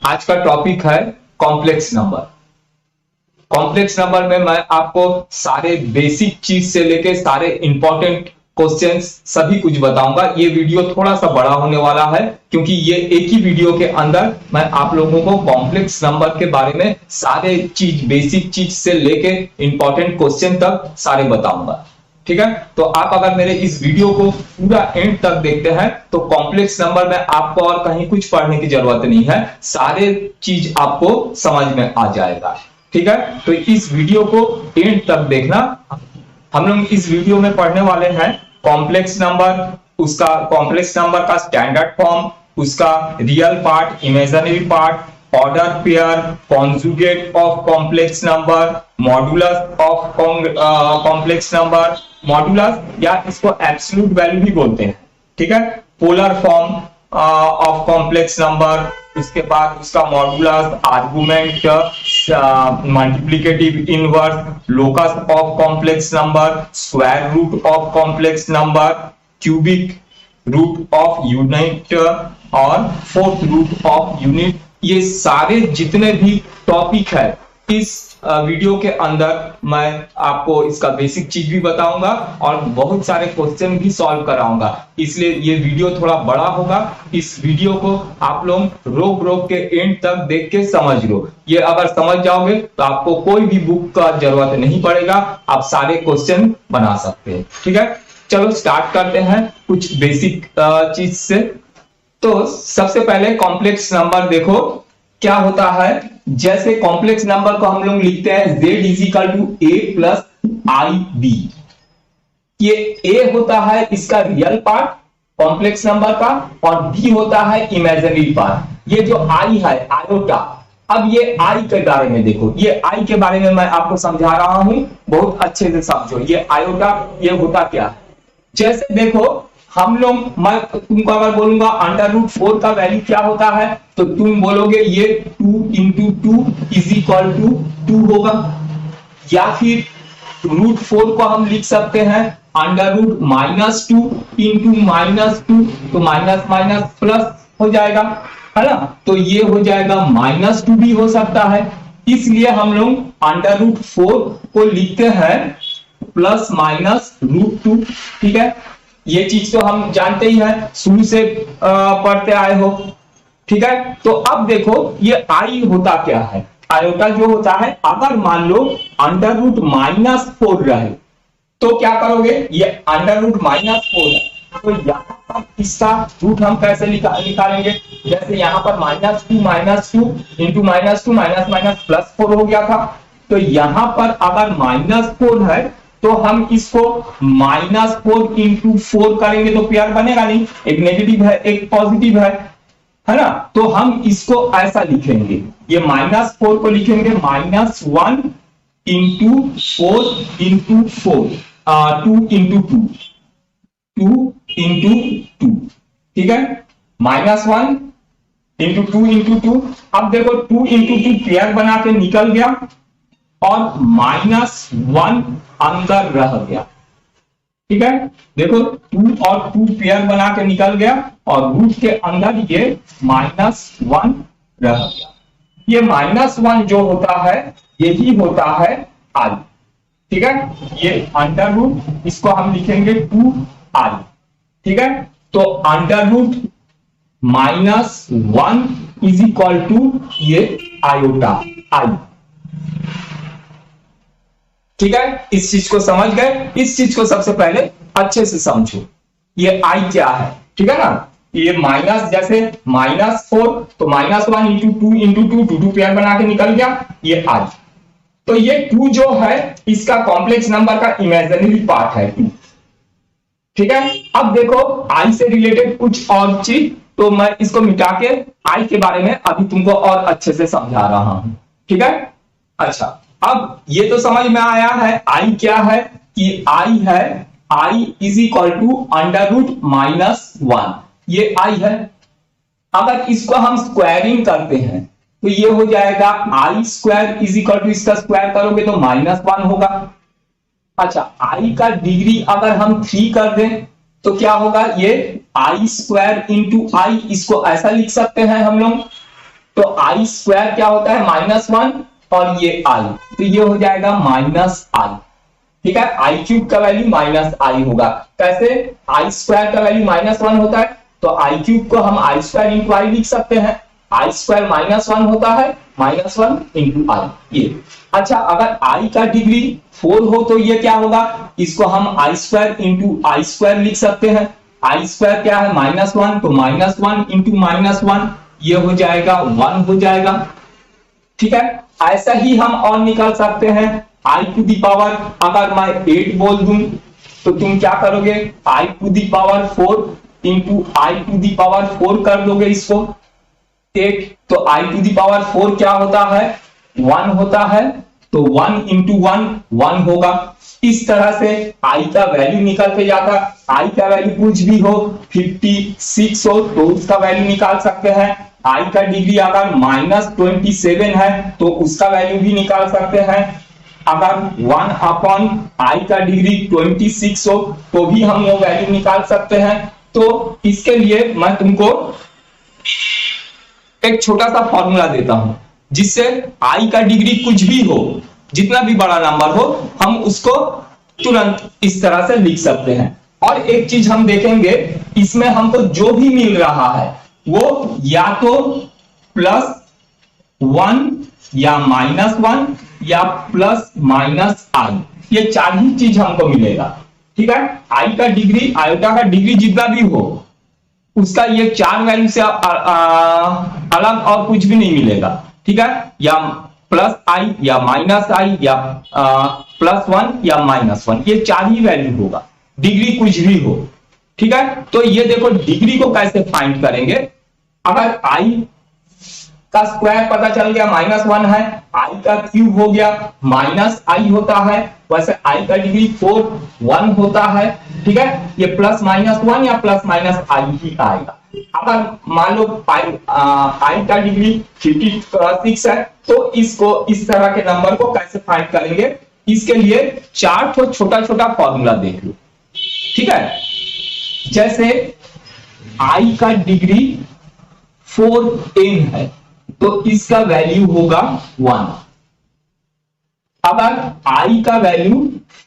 आज का टॉपिक है कॉम्प्लेक्स नंबर। कॉम्प्लेक्स नंबर में मैं आपको सारे बेसिक चीज से लेके सारे इंपॉर्टेंट क्वेश्चंस सभी कुछ बताऊंगा। ये वीडियो थोड़ा सा बड़ा होने वाला है क्योंकि ये एक ही वीडियो के अंदर मैं आप लोगों को कॉम्प्लेक्स नंबर के बारे में सारे चीज बेसिक चीज से लेके इंपॉर्टेंट क्वेश्चन तक सारे बताऊंगा। ठीक है, तो आप अगर मेरे इस वीडियो को पूरा एंड तक देखते हैं तो कॉम्प्लेक्स नंबर में आपको और कहीं कुछ पढ़ने की जरूरत नहीं है, सारे चीज आपको समझ में आ जाएगा। ठीक है, तो इस वीडियो को एंड तक देखना। हम लोग इस वीडियो में पढ़ने वाले हैं कॉम्प्लेक्स नंबर, उसका कॉम्प्लेक्स नंबर का स्टैंडर्ड फॉर्म, उसका real part, imaginary part, order pair, conjugate of complex number, modulus of complex number, modulus या इसको एब्सोल्यूट वैल्यू भी बोलते हैं। ठीक है, polar form of complex number, उसके बाद उसका modulus, argument, multiplicative inverse, locus of complex number, square root of complex number, cubic root of unit और फोर्थ रूट ऑफ यूनिट। ये सारे जितने भी टॉपिक है इस वीडियो के अंदर मैं आपको इसका बेसिक चीज भी बताऊंगा और बहुत सारे क्वेश्चन भी सॉल्व कराऊंगा, इसलिए ये वीडियो थोड़ा बड़ा होगा। इस वीडियो को आप लोग रोक रोक के एंड तक देख के समझ लो। ये अगर समझ जाओगे तो आपको कोई भी बुक का जरूरत नहीं पड़ेगा, आप सारे क्वेश्चन बना सकते हैं। ठीक है, चलो स्टार्ट करते हैं कुछ बेसिक चीज से। तो सबसे पहले कॉम्प्लेक्स नंबर देखो क्या होता है। जैसे कॉम्प्लेक्स नंबर को हम लोग लिखते हैं z is equal to a plus I B. ये a होता है इसका रियल पार्ट कॉम्प्लेक्स नंबर का और b होता है इमेजिनरी पार्ट। ये जो i है आयोटा, अब ये i के बारे में देखो, ये i के बारे में मैं आपको समझा रहा हूं, बहुत अच्छे से समझो। ये आयोटा ये होता क्या है। जैसे देखो हम लोग, मैं तुमको अगर बोलूंगा अंडर रूट 4 का वैल्यू क्या होता है तो तुम बोलोगे ये 2 इंटू 2 इज इक्वल टू 2 होगा, या फिर रूट 4 को हम लिख सकते हैं अंडर रूट -2 इंटू -2, तो माइनस माइनस प्लस हो जाएगा, है ना। तो ये हो जाएगा -2 भी हो सकता है, इसलिए हम लोग अंडर रूट 4 को लिखते हैं प्लस माइनस रूट 2। ठीक है, ये चीज तो हम जानते ही हैं, शुरू से पढ़ते आए हो। ठीक है, तो अब देखो ये आई होता क्या है। आयोटा जो होता है, अगर मान लो अंडर रूट -4 रहे तो क्या करोगे, ये अंडर रूट -4 है तो यहाँ पर इसका रूट हम कैसे निकालेंगे। जैसे यहाँ पर -2 इंटू -2 माइनस माइनस प्लस 4 हो गया था, तो यहाँ पर अगर -4 है तो हम इसको -4 इंटू 4 करेंगे तो पेयर बनेगा नहीं, एक नेगेटिव है एक पॉजिटिव है ना। तो हम इसको ऐसा लिखेंगे, ये -4 को लिखेंगे -1 इंटू 4 इंटू 4, 2 इंटू 2। ठीक है, -1 इंटू 2 इंटू 2। अब देखो 2 इंटू 2 पेयर बना के निकल गया और -1 अंदर रह गया। ठीक है, देखो 2 और 2 पेयर बना के निकल गया और रूट के अंदर ये -1 रह गया। ये -1 जो होता है यही होता है आई। ठीक है, ये अंडर रूट इसको हम लिखेंगे 2i। ठीक है, तो under root -1 is equal to ये आयोटा आई। ठीक है, इस चीज को समझ गए। इस चीज को सबसे पहले अच्छे से समझो, ये आई क्या है। ठीक है ना, ये माइनस, जैसे -4 तो -1 इंटू 2 इंटू 2 पेयर बना के निकल गया ये आई। तो ये 2 जो है इसका कॉम्प्लेक्स नंबर का इमेजिनरी पार्ट है 2। ठीक है, अब देखो आई से रिलेटेड कुछ और चीज, तो मैं इसको मिटा के आई के बारे में अभी तुमको और अच्छे से समझा रहा हूं। ठीक है, अच्छा अब ये तो समझ में आया है आई क्या है, कि आई है i is equal to under root -1, ये आई है। अगर इसको हम स्क्वायरिंग करते हैं तो ये हो जाएगा आई स्क्वायर इज इक्वल टू, इसका स्क्वायर करोगे तो -1 होगा। अच्छा, आई का डिग्री अगर हम 3 कर दें तो क्या होगा, ये आई स्क्वायर इंटू आई, इसको ऐसा लिख सकते हैं हम लोग। तो आई स्क्वायर क्या होता है -1 और ये आई, तो ये हो जाएगा -i। ठीक है, आई क्यूब का वैल्यू -i होगा। कैसे? आई स्क्वायर का वैल्यू -1 होता है तो आई क्यूब को हम आई स्क्वायर इंटू आई लिख सकते हैं। आई स्क्वायर -1 होता है, -1 इंटू आई ये। अच्छा, अगर आई का डिग्री 4 हो तो ये क्या होगा? इसको हम आई स्क्वायर इंटू आई स्क्वायर लिख सकते हैं। आई स्क्वायर क्या है? -1, तो -1 इंटू -1 ये हो जाएगा 1 हो जाएगा। ठीक है, ऐसा ही हम और निकाल सकते हैं। आई टू दी पावर, अगर मैं 8 बोल दूं तो तुम क्या करोगे? I to the power 4 into i to the power 4 कर लोगे इसको 8, तो आई टू दी पावर 4 क्या होता है? 1 होता है, तो 1 इंटू 1 1 होगा। इस तरह से आई का वैल्यू निकल के जाता। आई का वैल्यू कुछ भी हो, 56 हो तो उसका वैल्यू निकाल सकते हैं। आई का डिग्री अगर -27 है तो उसका वैल्यू भी निकाल सकते हैं। अगर 1 अपॉन आई का डिग्री 26 हो तो भी हम वो वैल्यू निकाल सकते हैं। तो इसके लिए मैं तुमको एक छोटा सा फॉर्मूला देता हूं, जिससे आई का डिग्री कुछ भी हो, जितना भी बड़ा नंबर हो, हम उसको तुरंत इस तरह से लिख सकते हैं। और एक चीज हम देखेंगे, इसमें हमको जो भी मिल रहा है वो या तो +1 या -1 या +-i, ये 4 ही चीज हमको मिलेगा। ठीक है, आई का डिग्री, आयोटा का डिग्री जितना भी हो उसका ये 4 वैल्यू से अलग और कुछ भी नहीं मिलेगा। ठीक है, या +i या -i या +1 या -1, ये 4 ही वैल्यू होगा, डिग्री कुछ भी हो। ठीक है, तो ये देखो डिग्री को कैसे फाइंड करेंगे। अगर आई का स्क्वायर पता चल गया -1 है, आई का क्यूब हो गया -i होता है, वैसे आई का डिग्री 4 1 होता है। ठीक है, ये +-1 या +-i ही आएगा। अगर मान लो आई का डिग्री 56 है तो इसको इस तरह के नंबर को कैसे फाइंड करेंगे, इसके लिए 4 छोटा छोटा फॉर्मूला देख लो। ठीक है, जैसे आई का डिग्री 4n है तो इसका वैल्यू होगा 1। अगर आई का वैल्यू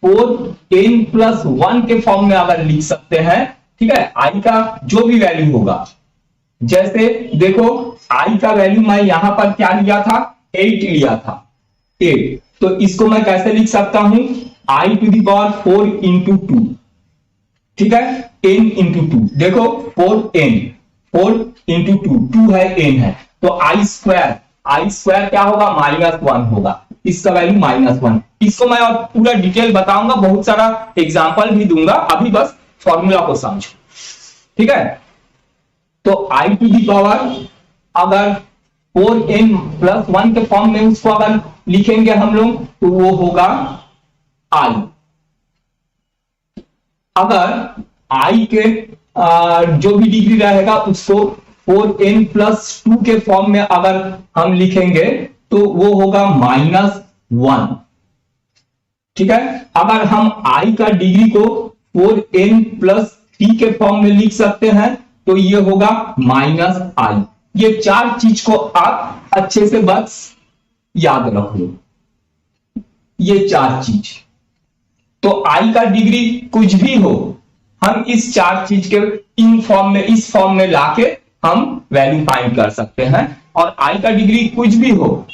4n+1 के फॉर्म में अगर लिख सकते हैं, ठीक है, आई का जो भी वैल्यू होगा, जैसे देखो आई का वैल्यू मैं यहां पर क्या लिया था? 8 लिया था, 8, तो इसको मैं कैसे लिख सकता हूं? आई टू दी पावर 4 इंटू 2। ठीक है, n इंटू 2, देखो 4 इंटू 2 है, n है, तो आई स्क्वायर क्या होगा? -1 होगा, इसका वैल्यू -1। इसको मैं और पूरा डिटेल बताऊंगा, बहुत सारा एग्जांपल भी दूंगा, अभी बस फॉर्मूला को समझो। ठीक है, तो आई टू दी पावर अगर 4n+1 के फॉर्म में उसको अगर लिखेंगे हम लोग तो वो होगा आई। अगर आई के जो भी डिग्री रहेगा उसको 4n+2 के फॉर्म में अगर हम लिखेंगे तो वो होगा -1। ठीक है, अगर हम आई का डिग्री को 4n+3 के फॉर्म में लिख सकते हैं तो ये होगा -i। ये 4 चीज को आप अच्छे से बस याद रखो, ये 4 चीज। तो आई का डिग्री कुछ भी हो, हम इस 4 चीज के इस फॉर्म में लाके हम वैल्यू फाइंड कर सकते हैं। और आई का डिग्री कुछ भी हो,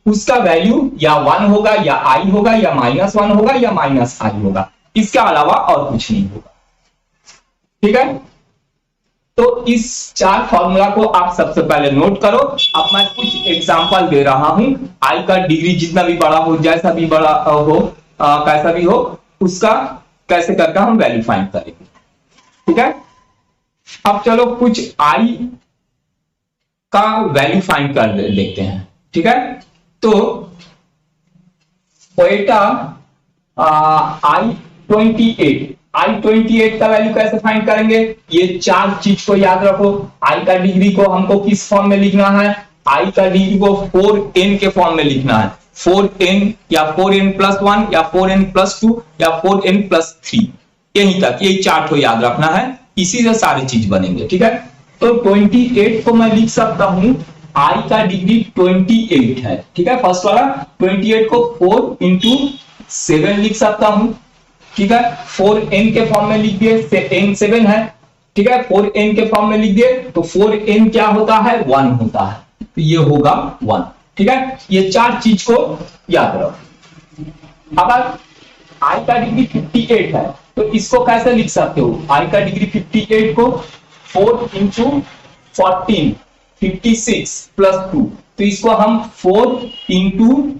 उसका वैल्यू या 1 होगा या i होगा या -1 होगा या -i होगा, इसके अलावा और कुछ नहीं होगा। ठीक है, तो इस 4 फॉर्मूला को आप सबसे पहले नोट करो। अब मैं कुछ एग्जांपल दे रहा हूं, आई का डिग्री जितना भी बड़ा हो, जैसा भी बड़ा हो, कैसा भी हो, उसका कैसे करके हम वैल्यू फाइंड करेंगे। ठीक है, अब चलो कुछ आई का वैल्यू फाइंड कर देखते हैं। ठीक है, तो क्वेटा I28 का वैल्यू कैसे फाइंड करेंगे? ये 4 चीज को याद रखो। आई का डिग्री को हमको किस फॉर्म में लिखना है? आई का डिग्री को 4n के फॉर्म में लिखना है, 4n या 4n+1 या 4n+2 या 4n+3, यहीं तक, यही 4 को याद रखना है, इसी से सारी चीज बनेंगे। ठीक है, तो 28 को मैं लिख सकता हूं आई का डिग्री 28 है, ठीक है। फर्स्ट वाला 28 को 4 इंटू 7 लिख सकता हूं, ठीक है। 4n के फॉर्म में लिख दिए, n 7 है, ठीक है। 4n के फॉर्म में लिख दिए तो 4n क्या होता है, 1 होता है, तो ये होगा 1, ठीक है। ये चार चीज को याद रखो। अगर i का डिग्री 58 है तो इसको कैसे लिख सकते हो, i का डिग्री 58 को 4 इंटू 14 56 प्लस 2, तो इसको हम 4 इंटू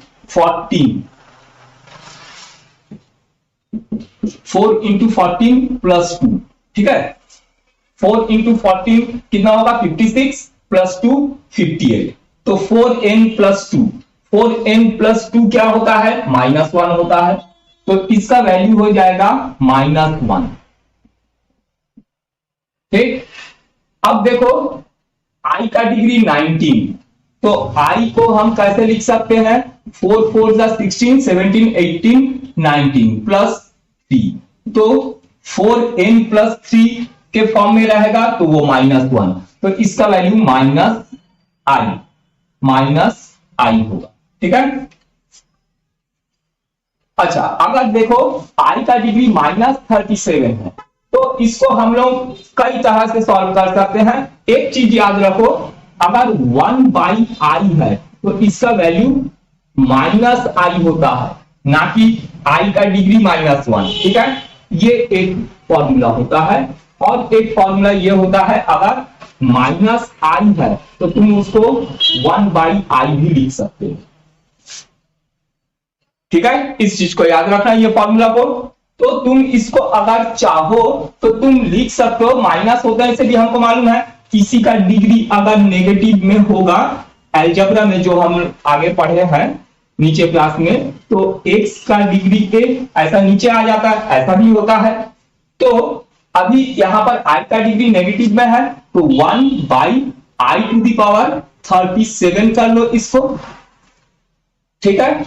14 प्लस 2, ठीक है। 4 इंटू 14 कितना होगा, 56 प्लस 2 58, तो 4n प्लस 2, 4n प्लस 2 क्या होता है, -1 होता है, तो इसका वैल्यू हो जाएगा -1, ठीक। अब देखो i का डिग्री 19, तो i को हम कैसे लिख सकते हैं, 4 4 16 17 18 19 प्लस 3, तो 4n प्लस 3 के फॉर्म में रहेगा तो वो -1, तो इसका वैल्यू -i होगा, ठीक है। अच्छा, अगर देखो i का डिग्री -37 है तो इसको हम लोग कई तरह से सॉल्व कर सकते हैं। एक चीज याद रखो, अगर 1/i है तो इसका वैल्यू -i होता है, ना कि i का डिग्री -1, ठीक है। ये एक फॉर्मूला होता है, और एक फॉर्मूला ये होता है, अगर -i है तो तुम उसको 1/i भी लिख सकते हो, ठीक है। इस चीज को याद रखना, ये फॉर्मूला को। तो तुम इसको अगर चाहो तो तुम लिख सकते हो, माइनस होता है इसे भी हमको मालूम है, किसी का डिग्री अगर नेगेटिव में होगा, अलजेब्रा में जो हम आगे पढ़े हैं नीचे क्लास में, तो x का डिग्री a ऐसा नीचे आ जाता है, ऐसा भी होता है। तो अभी यहां पर i का डिग्री नेगेटिव में है, तो 1/i⁻37 कर लो इसको, ठीक है।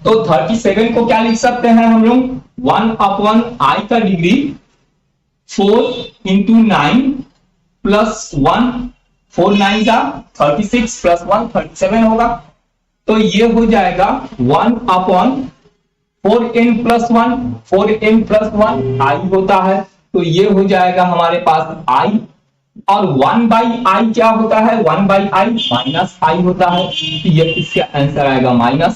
तो 37 को क्या लिख सकते हैं हम लोग, 1/i का डिग्री 4 इंटू 9 प्लस 1, 4 9 का 36 प्लस 1 37 होगा, तो ये हो जाएगा 1/4n plus 1, 4n plus 1 i होता है, तो ये हो जाएगा हमारे पास i, और 1/i क्या होता है, 1/i -i होता है, तो ये इसका आंसर आएगा -i,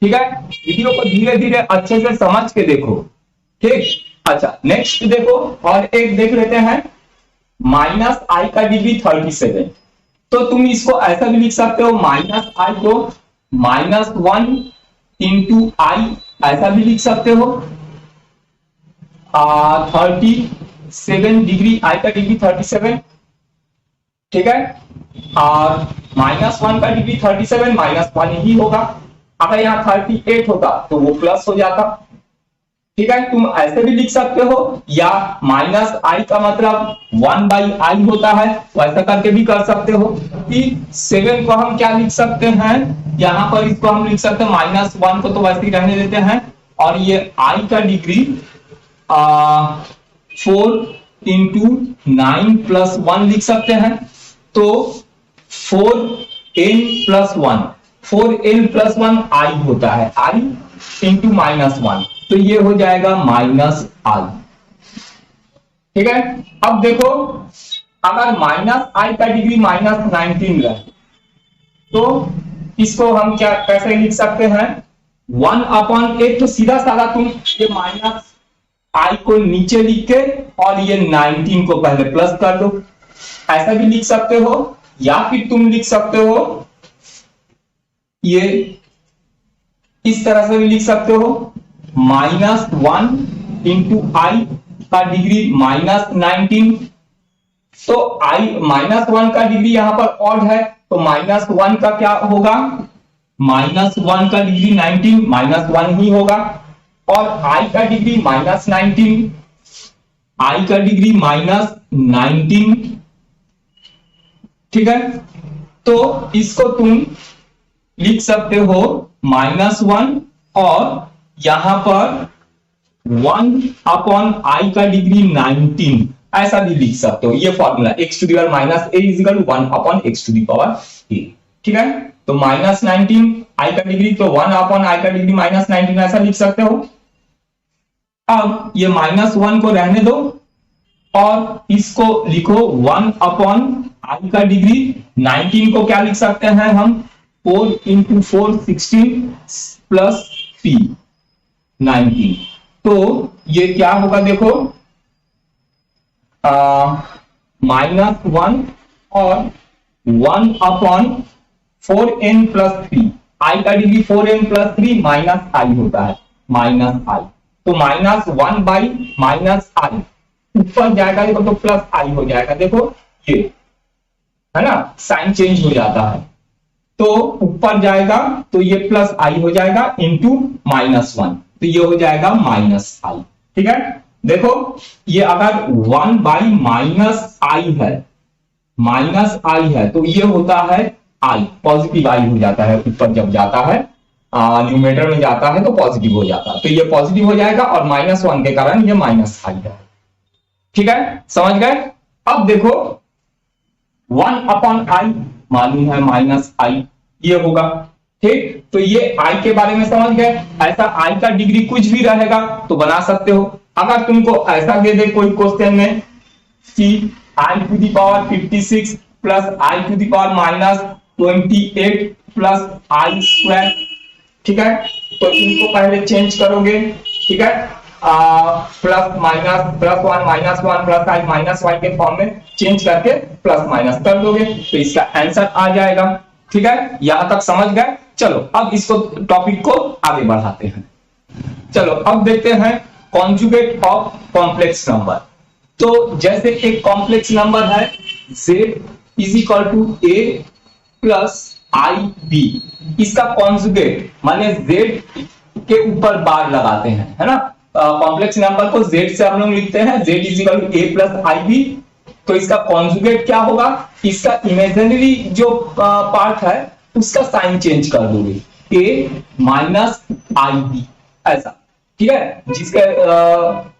ठीक है। वीडियो को धीरे धीरे अच्छे से समझ के देखो, ठीक। अच्छा, नेक्स्ट देखो, और एक देख लेते हैं, -i का डिग्री 37, तो तुम इसको ऐसा भी लिख सकते हो, -i को -1 इंटू i ऐसा भी लिख सकते हो, 37 डिग्री, i का डिग्री 37, ठीक है। और -1 का डिग्री 37 -1 ही होगा, अगर यहाँ 38 होता तो वो प्लस हो जाता, ठीक है। तुम ऐसे भी लिख सकते हो, या -i का मतलब 1/i होता है, वैसा करके भी कर सकते हो। कि 7 को हम क्या लिख सकते हैं, यहाँ पर इसको हम लिख सकते हैं, -1 को तो वैसे ही रहने देते हैं, और ये i का डिग्री 4 इंटू 9 प्लस 1 लिख सकते हैं, तो 4n plus 1, 4n plus 1 i होता है, i इंटू -1, तो ये हो जाएगा -i, ठीक है। अब देखो, अगर -i का डिग्री -19 रहे तो इसको हम क्या कैसे लिख सकते हैं, 1/8, तो सीधा साधा तुम ये -i को नीचे लिख के और ये 19 को पहले प्लस कर दो, ऐसा भी लिख सकते हो, या फिर तुम लिख सकते हो ये इस तरह से भी लिख सकते हो, -1 इंटू i का डिग्री -19, तो i -1 का डिग्री यहां पर ऑड है, तो -1 का क्या होगा, -1 का डिग्री 19 -1 ही होगा, और i का डिग्री -19, i का डिग्री -19, ठीक है। तो इसको तुम लिख सकते हो -1, और यहां पर 1/i का डिग्री 19 ऐसा भी लिख सकते हो। ये formula x to the power minus a is equal to 1 upon x to the power a। ठीक है, तो माइनस 19 i का डिग्री, तो 1 अपॉन i का डिग्री माइनस 19 ऐसा लिख सकते हो। अब ये माइनस 1 को रहने दो और इसको लिखो 1 अपॉन i का डिग्री। 19 को क्या लिख सकते हैं हम, 4 इंटू 4 16 प्लस 3 19। तो ये क्या होगा देखो, माइनस 1 और 1 अपॉन 4n प्लस 3, i का degree 4n plus 3 minus i होता है, माइनस i। तो माइनस 1 बाई माइनस i, ऊपर जाएगा देखो तो प्लस i हो जाएगा। देखो ये है ना, साइन चेंज हो जाता है, तो ऊपर जाएगा तो ये प्लस i हो जाएगा इंटू माइनस 1, तो ये हो जाएगा माइनस i। ठीक है, देखो ये अगर 1 बाई माइनस i है, माइनस i है, तो ये होता है i, पॉजिटिव i हो जाता है, ऊपर जब जाता है न्यूमरेटर में जाता है तो पॉजिटिव हो जाता है, तो ये पॉजिटिव हो जाएगा और माइनस 1 के कारण ये माइनस i है। ठीक है, समझ गए। अब देखो 1 अपॉन i मालूम है माइनस i, ये होगा। ठीक, तो ये i के बारे में समझ गए। ऐसा i का डिग्री कुछ भी रहेगा तो बना सकते हो। अगर तुमको ऐसा दे दे कोई क्वेश्चन में कि i to the power 56 plus i to the power minus 28 plus i square, ठीक है, तो इनको पहले चेंज करोगे। ठीक है, plus minus plus 1 minus 1 plus i minus y के फॉर्म में चेंज करके प्लस माइनस कर दोगे तो इसका आंसर आ जाएगा। ठीक है, यहां तक समझ गए। चलो अब इसको टॉपिक को आगे बढ़ाते हैं। चलो अब देखते हैं कॉन्जुगेट ऑफ कॉम्प्लेक्स नंबर। तो जैसे एक कॉम्प्लेक्स नंबर है z is equal to a plus I B, इसका कॉन्जुगेट माने z के ऊपर बार लगाते हैं, है ना। कॉम्प्लेक्स नंबर को z से हम लोग लिखते हैं, z is equal to a plus I B. तो इसका कॉन्जुगेट क्या होगा, इसका इमेजिनरी जो पार्ट है उसका साइन चेंज कर दोगे, a माइनस आई बी ऐसा। ठीक है, जिसका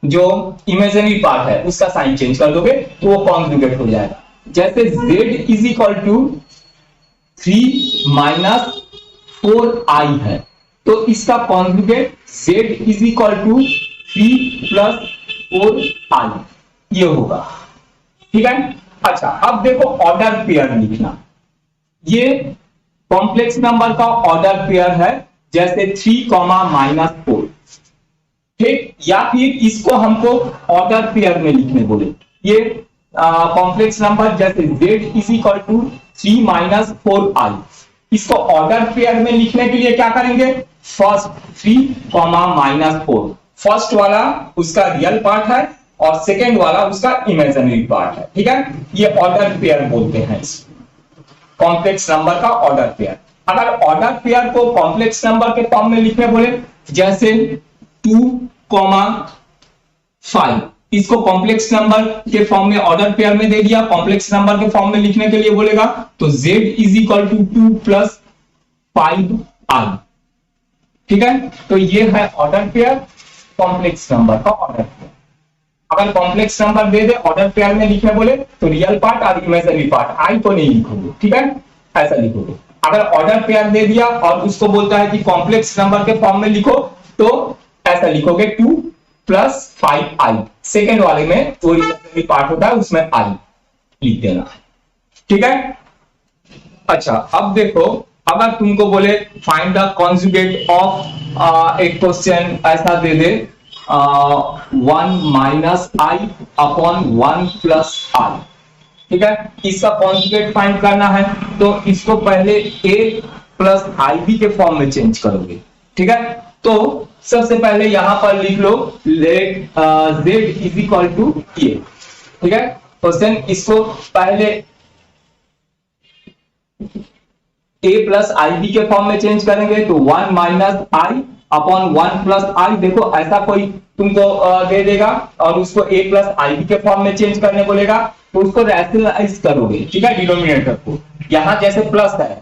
जो इमेजिनरी पार्ट है उसका साइन चेंज कर दोगे तो वो कॉन्जुगेट हो जाएगा। जैसे z is equal to 3 minus 4i है, तो इसका conjugate z is equal to 3 plus 4i, ये होगा। ठीक है, अच्छा अब देखो ऑर्डर पेयर लिखना। ये कॉम्प्लेक्स नंबर का ऑर्डर पेयर है, जैसे 3 माइनस 4। ठीक, या फिर इसको हमको ऑर्डर पेयर में लिखने बोले। ये कॉम्प्लेक्स नंबर जैसे z is equal to 3 minus 4i, इसको ऑर्डर पेयर में लिखने के लिए क्या करेंगे, फर्स्ट 3 माइनस 4, फर्स्ट वाला उसका रियल पार्ट है और सेकेंड वाला उसका इमेजिनरी पार्ट है। ठीक है, ये ऑर्डर पेयर बोलते हैं कॉम्प्लेक्स नंबर का ऑर्डर पेयर। अगर ऑर्डर पेयर को कॉम्प्लेक्स नंबर के फॉर्म में लिखने बोले, जैसे 2, 5, इसको कॉम्प्लेक्स नंबर के फॉर्म में ऑर्डर पेयर में दे दिया, कॉम्प्लेक्स नंबर के फॉर्म में लिखने के लिए बोलेगा तो z is equal to 2 plus 5i। ठीक है, तो ये है ऑर्डर पेयर, कॉम्प्लेक्स नंबर का ऑर्डर पेयर। अगर कॉम्प्लेक्स नंबर दे दे ऑर्डर पेयर में लिखने बोले तो रियल पार्ट और इमेजिनरी पार्ट, आई तो नहीं लिखोगे। ठीक है, ऐसा लिखोगे। अगर ऑर्डर पेयर दे दिया और उसको बोलता है कि कॉम्प्लेक्स नंबर के फॉर्म में लिखो तो ऐसा लिखोगे 2 प्लस 5i, सेकेंड वाले में जो इमेजिनरी पार्ट होता है उसमें i लिख देना। ठीक है, अच्छा अब देखो अगर तुमको बोले फाइंड द कॉन्जुगेट ऑफ एक क्वेश्चन ऐसा दे दे 1 minus i upon 1 plus i। ठीक है, इसका कॉन्जुगेट फाइंड करना है तो इसको पहले a प्लस आई बी के फॉर्म में चेंज करोगे। ठीक है, तो सबसे पहले यहां पर लिख लो let z is equal to a। ठीक है, क्वेश्चन इसको पहले a प्लस आई बी के फॉर्म में चेंज करेंगे तो 1 minus i upon 1 plus i। देखो ऐसा कोई तुमको दे देगा और उसको a प्लस आई बी के फॉर्म में चेंज करने बोलेगा तो उसको रैशनलाइज करोगे। ठीक है, डिनोमिनेटर को यहां जैसे प्लस है,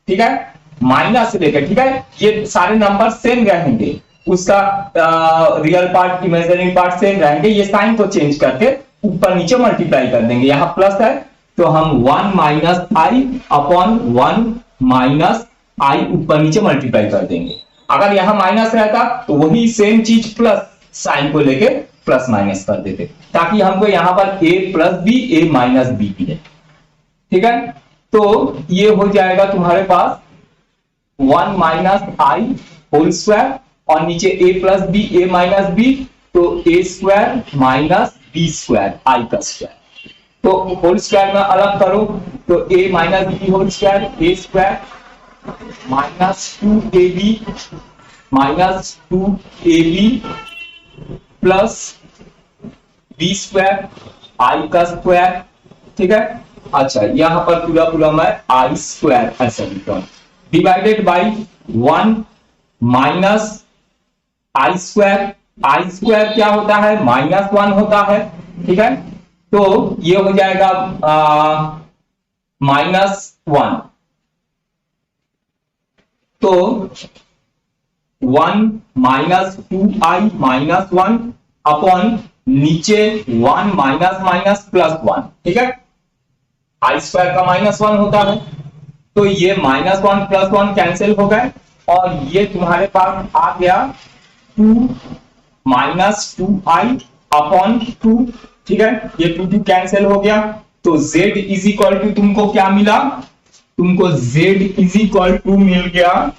ठीक है, माइनस से लेकर, ठीक है, ये सारे नंबर सेम रहेंगे, उसका real part imaginary part same रहेंगे, ये साइन को चेंज करके ऊपर नीचे मल्टीप्लाई कर देंगे, यहां प्लस है तो हम 1 माइनस आई अपॉन 1 माइनस आई ऊपर नीचे मल्टीप्लाई कर देंगे। अगर यहां माइनस रहता तो वही सेम चीज प्लस साइन को लेके प्लस माइनस कर देते, ताकि हमको यहां पर a plus B A minus b मिले। ठीक है, तो ये हो जाएगा तुम्हारे पास 1 माइनस आई होल स्क्वायर और नीचे a plus B A minus b, तो a square minus B square i का स्क्वायर, तो होल स्क्वायर में अलग करो तो a minus B whole square a square minus 2ab minus 2ab plus B square i का स्क्वायर। ठीक है, अच्छा यहां पर पूरा पूरा मैं आई स्क्वायर ऐसा लिख रहा हूं, divided by 1 minus I square. I square क्या होता है, -1 होता है। ठीक है, तो ये हो जाएगा -1, तो 1 माइनस 2i माइनस 1 अपॉन नीचे 1 माइनस माइनस प्लस 1। ठीक है, आई स्क्वायर का -1 होता है, तो ये -1 प्लस 1 कैंसिल हो गए और ये तुम्हारे पास आ गया 2 माइनस 2i अपॉन 2। ठीक है, ये 2 कैंसिल हो गया, तो z इज इक्वल टू तुमको क्या मिला, तुमको z इज इक्वल टू मिल गया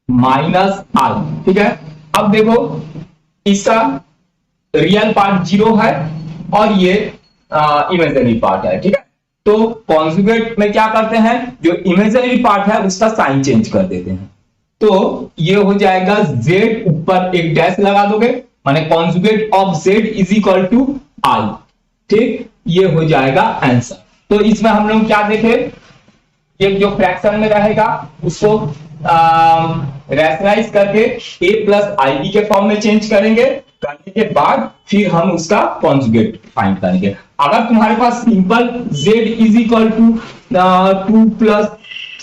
माइनस आई। ठीक है, अब देखो इसका रियल पार्ट 0 है और ये इमेजिनरी पार्ट है। ठीक है, तो कॉन्जुगेट में क्या करते हैं, जो इमेजिनरी पार्ट है उसका साइन चेंज कर देते हैं, तो ये हो जाएगा z ऊपर एक डैश लगा दोगे, माने conjugate of z is equal to i. ठीक, ये हो जाएगा आंसर। तो इसमें हम लोग क्या देखे, ये जो फ्रैक्शन में रहेगा उसको रैशनलाइज करके a प्लस आई बी के फॉर्म में चेंज करेंगे, करने के बाद फिर हम उसका कॉन्जुगेट फाइंड करेंगे। अगर तुम्हारे पास simple z is equal to 2 plus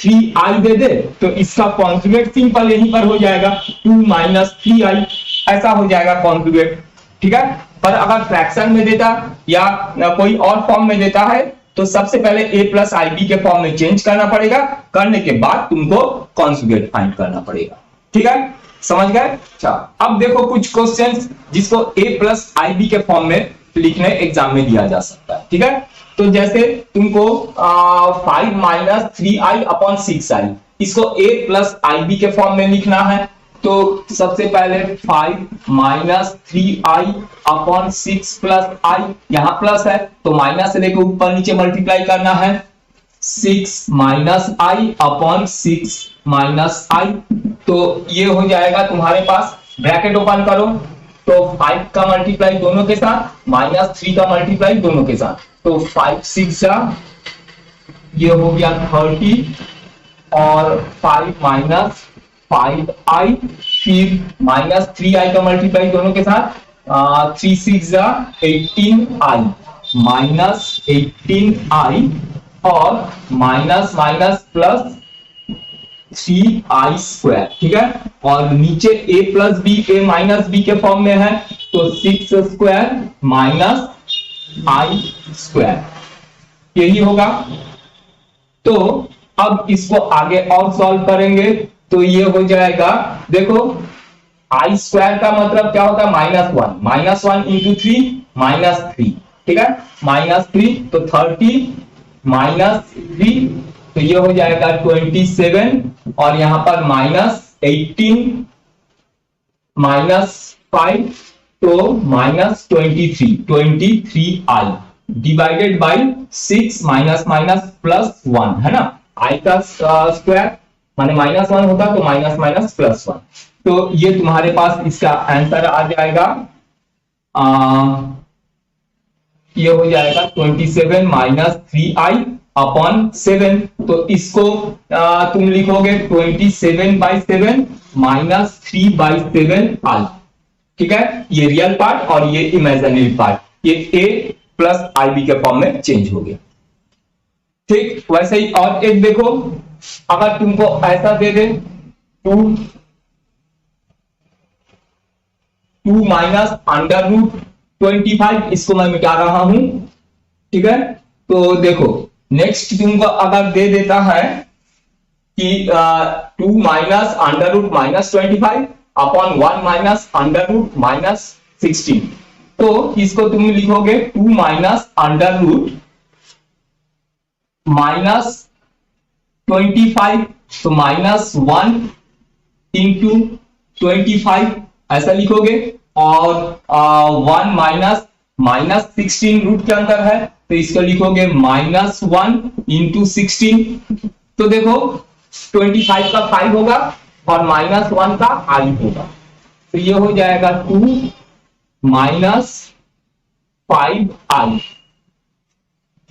3i दे दे तो इसका कॉन्जुगेट सिंपल यहीं पर हो जाएगा 2 माइनस 3i, ऐसा हो जाएगा कॉन्जुगेट। ठीक है, पर अगर फ्रैक्शन में देता या कोई और फॉर्म में देता है तो सबसे पहले a प्लस आई बी के फॉर्म में चेंज करना पड़ेगा, करने के बाद तुमको कॉन्जुगेट फाइंड करना पड़ेगा। ठीक है, समझ गए। अच्छा, अब देखो कुछ क्वेश्चंस जिसको a प्लस आई बी के फॉर्म में लिखने एग्जाम में दिया जा सकता है। ठीक है, तो जैसे तुमको 5 माइनस 3i अपॉन 6i, इसको a प्लस आई बी के फॉर्म में लिखना है, तो सबसे पहले 5 minus 3i upon 6 plus i, यहां प्लस है तो माइनस से लेकर ऊपर नीचे मल्टीप्लाई करना है, 6 minus i upon 6 minus i, तो ये हो जाएगा तुम्हारे पास, ब्रैकेट ओपन करो तो 5 का मल्टीप्लाई दोनों के साथ माइनस 3 का मल्टीप्लाई दोनों के साथ, तो 5 6 ये हो गया 30 और 5 माइनस 5i, फिर माइनस 3i का मल्टीप्लाई दोनों के साथ 3 6 18i माइनस 18i और minus minus plus 3i square. ठीक है, और नीचे a plus B A minus B के फॉर्म में है तो 6 स्क्वायर माइनस i स्क्वायर, यही होगा। तो अब इसको आगे और सॉल्व करेंगे तो ये हो जाएगा, देखो आई स्क्वायर का मतलब क्या होता है, -1 इंटू 3 -3। ठीक है, -3 तो 30 -3 तो ये हो जाएगा 27 और यहां पर -18 -5 तो -23 divided by 6 minus minus plus 1 है ना, आई का स्क्वायर माने -1 होता तो माइनस माइनस प्लस 1, तो ये तुम्हारे पास इसका आंसर आ जाएगा, ये हो जाएगा 27 माइनस 3i अपॉन 7, तो इसको तुम लिखोगे 27/7 माइनस 3/7i। ठीक है, ये रियल पार्ट और ये इमेजिनरी पार्ट, ये a प्लस आई बी के फॉर्म में चेंज हो गया। ठीक, वैसे ही और एक देखो, अगर तुमको ऐसा दे दे 2 2 माइनस अंडर रूट 25, इसको मैं मिटा रहा हूं। ठीक है, तो देखो नेक्स्ट तुमको अगर दे देता है कि 2 minus under root minus 25 upon 1 minus under root minus 16, तो इसको तुम लिखोगे 2 माइनस अंडर रूट माइनस 25, तो माइनस 1 इंटू 25 ऐसा लिखोगे, और 1 माइनस माइनस 16 रूट के अंदर है, तो इसको लिखोगे माइनस 1 इंटू 16। तो देखो 25 का 5 होगा और माइनस 1 का I होगा, तो ये हो जाएगा 2 माइनस 5I।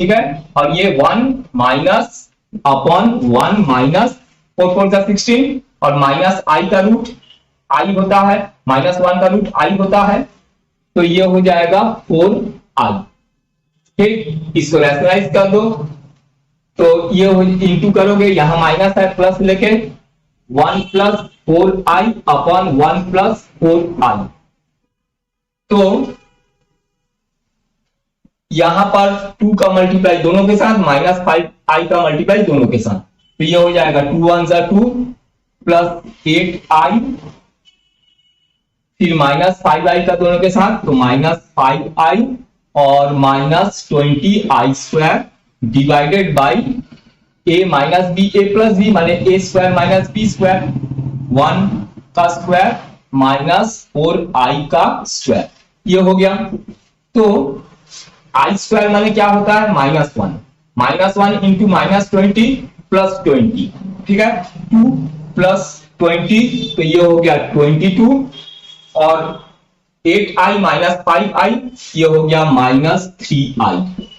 ठीक है, और ये 1 माइनस अपॉन 1 माइनस 4 4 जा 16, और माइनस I का रूट I होता है, माइनस 1 का रूट I होता है, तो ये हो जाएगा 4I। ठीक, इसको रैशनलाइज कर दो, तो ये इंटू करोगे, यहां माइनस है प्लस लेके 1 plus 4I upon 1 plus 4I। तो यहां पर 2 का मल्टीप्लाई दोनों के साथ, माइनस 5I का मल्टीप्लाई दोनों के साथ, तो ये हो जाएगा 2 1 जा 2 प्लस 8I, फिर माइनस 5I का दोनों के साथ, तो माइनस 5I और minus 20I square divided by a minus B a plus B, माने a square minus b square, 1 का स्क्वायर माइनस 4I का स्क्वायर, ये हो गया। तो I स्क्वायर माने क्या होता है, माइनस 1 इंटू माइनस 20 प्लस 20। ठीक है, 2 प्लस 20, तो ये हो गया 22, और 8I माइनस 5I, ये हो गया माइनस 3I,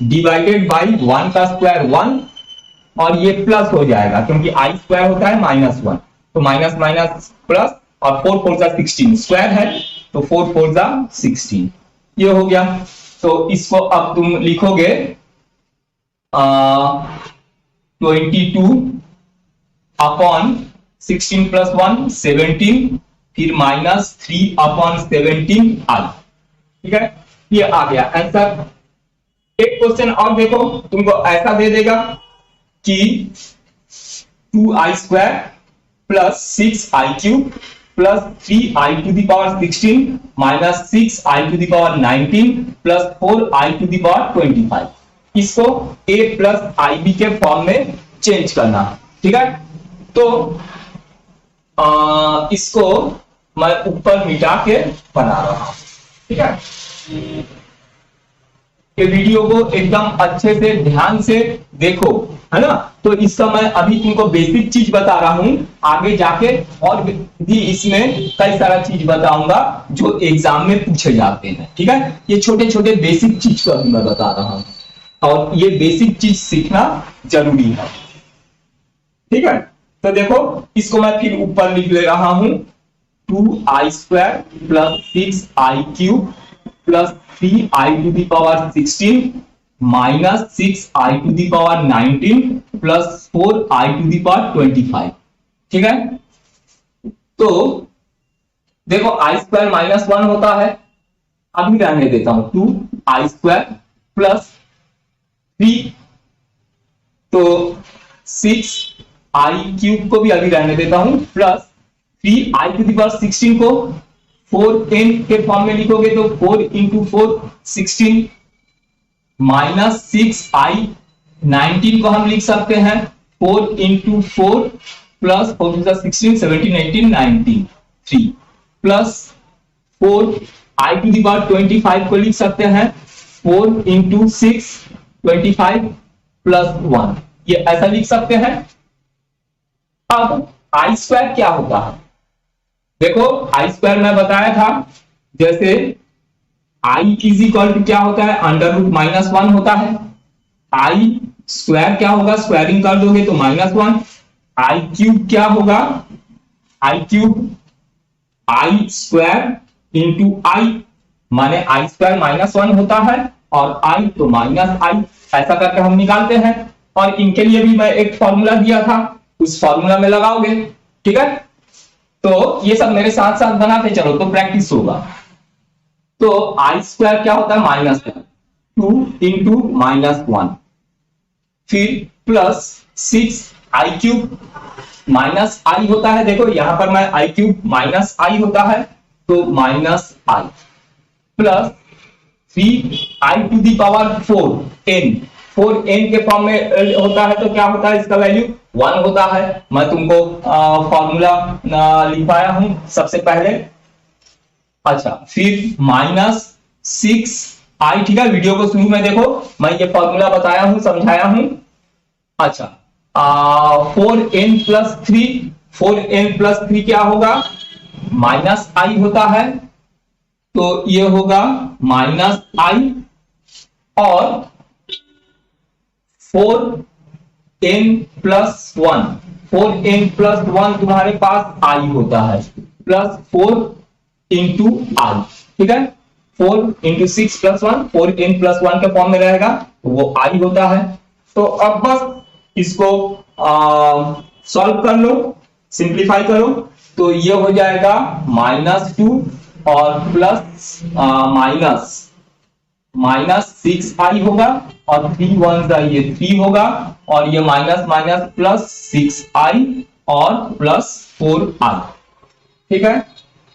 डिवाइडेड बाई 1 का स्क्वायर 1, और ये प्लस हो जाएगा क्योंकि I स्क्वायर होता है माइनस 1, तो माइनस माइनस प्लस, और 4 4 जा 16 स्क्वायर है, तो 4 4 जा 16, ये हो गया। तो इसको अब तुम लिखोगे 22 अपॉन 16 प्लस 1 17, फिर माइनस 3 अपॉन 17I। ठीक है, ये आ गया आंसर। एक क्वेश्चन और देखो, तुमको ऐसा दे देगा कि 2I square plus 6I cube plus 3I to the power 16 minus 6I to the power 19 plus 4I to the power 25, इसको a प्लस IB के फॉर्म में चेंज करना। ठीक है, तो इसको मैं ऊपर मिटा के बना रहा हूं। ठीक है, ये वीडियो को एकदम अच्छे से ध्यान से देखो, है ना। तो इसका मैं अभी तुमको बेसिक चीज बता रहा हूं, आगे जाके और भी इसमें कई सारा चीज बताऊंगा जो एग्जाम में पूछे जाते हैं। ठीक है, ये छोटे छोटे बेसिक चीज को मैं बता रहा हूं, और ये बेसिक चीज सीखना जरूरी है। ठीक है, तो देखो इसको मैं फिर ऊपर लिख ले रहा हूं, 2I square plus 6I cube plus 3I to the power 16 minus 6I to the power 19 plus 4I to the power 25। ठीक है, तो देखो I स्क्वायर माइनस 1 होता है, अभी रहने देता हूं, 2I स्क्वायर प्लस 3, तो 6I क्यूब को भी अभी रहने देता हूं, plus 3I to the power 16 को 4n के फॉर्म में लिखोगे तो 4 इंटू 4 16 माइनस 6I 19 को हम लिख सकते हैं 4 into 4 plus 4 16 17 18 19 3 plus 4I to the power 25 को लिख सकते हैं 4 इंटू 6 25 प्लस 1, ये ऐसा लिख सकते हैं। अब I स्क्वायर क्या होता है, देखो I स्क्वायर मैं बताया था, जैसे I इज इक्वल टू क्या होता है, अंडर रूट माइनस 1 होता है। I स्क्वायर क्या होगा, स्क्वायरिंग कर दोगे तो माइनस 1। I क्यूब क्या होगा, I cube I square into I, माने I स्क्वायर माइनस 1 होता है और I तो माइनस I, ऐसा करके हम निकालते हैं। और इनके लिए भी मैं एक फॉर्मूला दिया था, उस फॉर्मूला में लगाओगे। ठीक है, तो ये सब मेरे साथ साथ बनाते चलो तो प्रैक्टिस होगा। तो आई स्क्वायर क्या होता है माइनस 2 इंटू -1, फिर प्लस 6i³ माइनस आई होता है, देखो यहां पर मैं i³ माइनस आई होता है तो माइनस आई प्लस 3i⁴ n 4n के फॉर्म में होता है तो क्या होता है इसका वैल्यू 1 होता है। मैं तुमको फॉर्मूला लिखवाया हूं सबसे पहले। अच्छा फिर -6i, ठीक है, वीडियो को शुरू में देखो, मैं ये फॉर्मूला बताया हूं, समझाया हूं। अच्छा 4n + 3, 4n + 3 क्या होगा -i होता है, तो ये होगा -i और 4n + 1, 4n + 1 तुम्हारे पास i होता है प्लस 4 इंटू आई, ठीक है, 4 × 6 + 1 4n + 1 के फॉर्म में रहेगा तो वो i होता है। तो अब बस इसको सॉल्व कर लो, सिंप्लीफाई करो, तो ये हो जाएगा -2 और प्लस -6i होगा और 3 1 ये 3 होगा और ये माइनस माइनस प्लस 6i और प्लस 4i, ठीक है।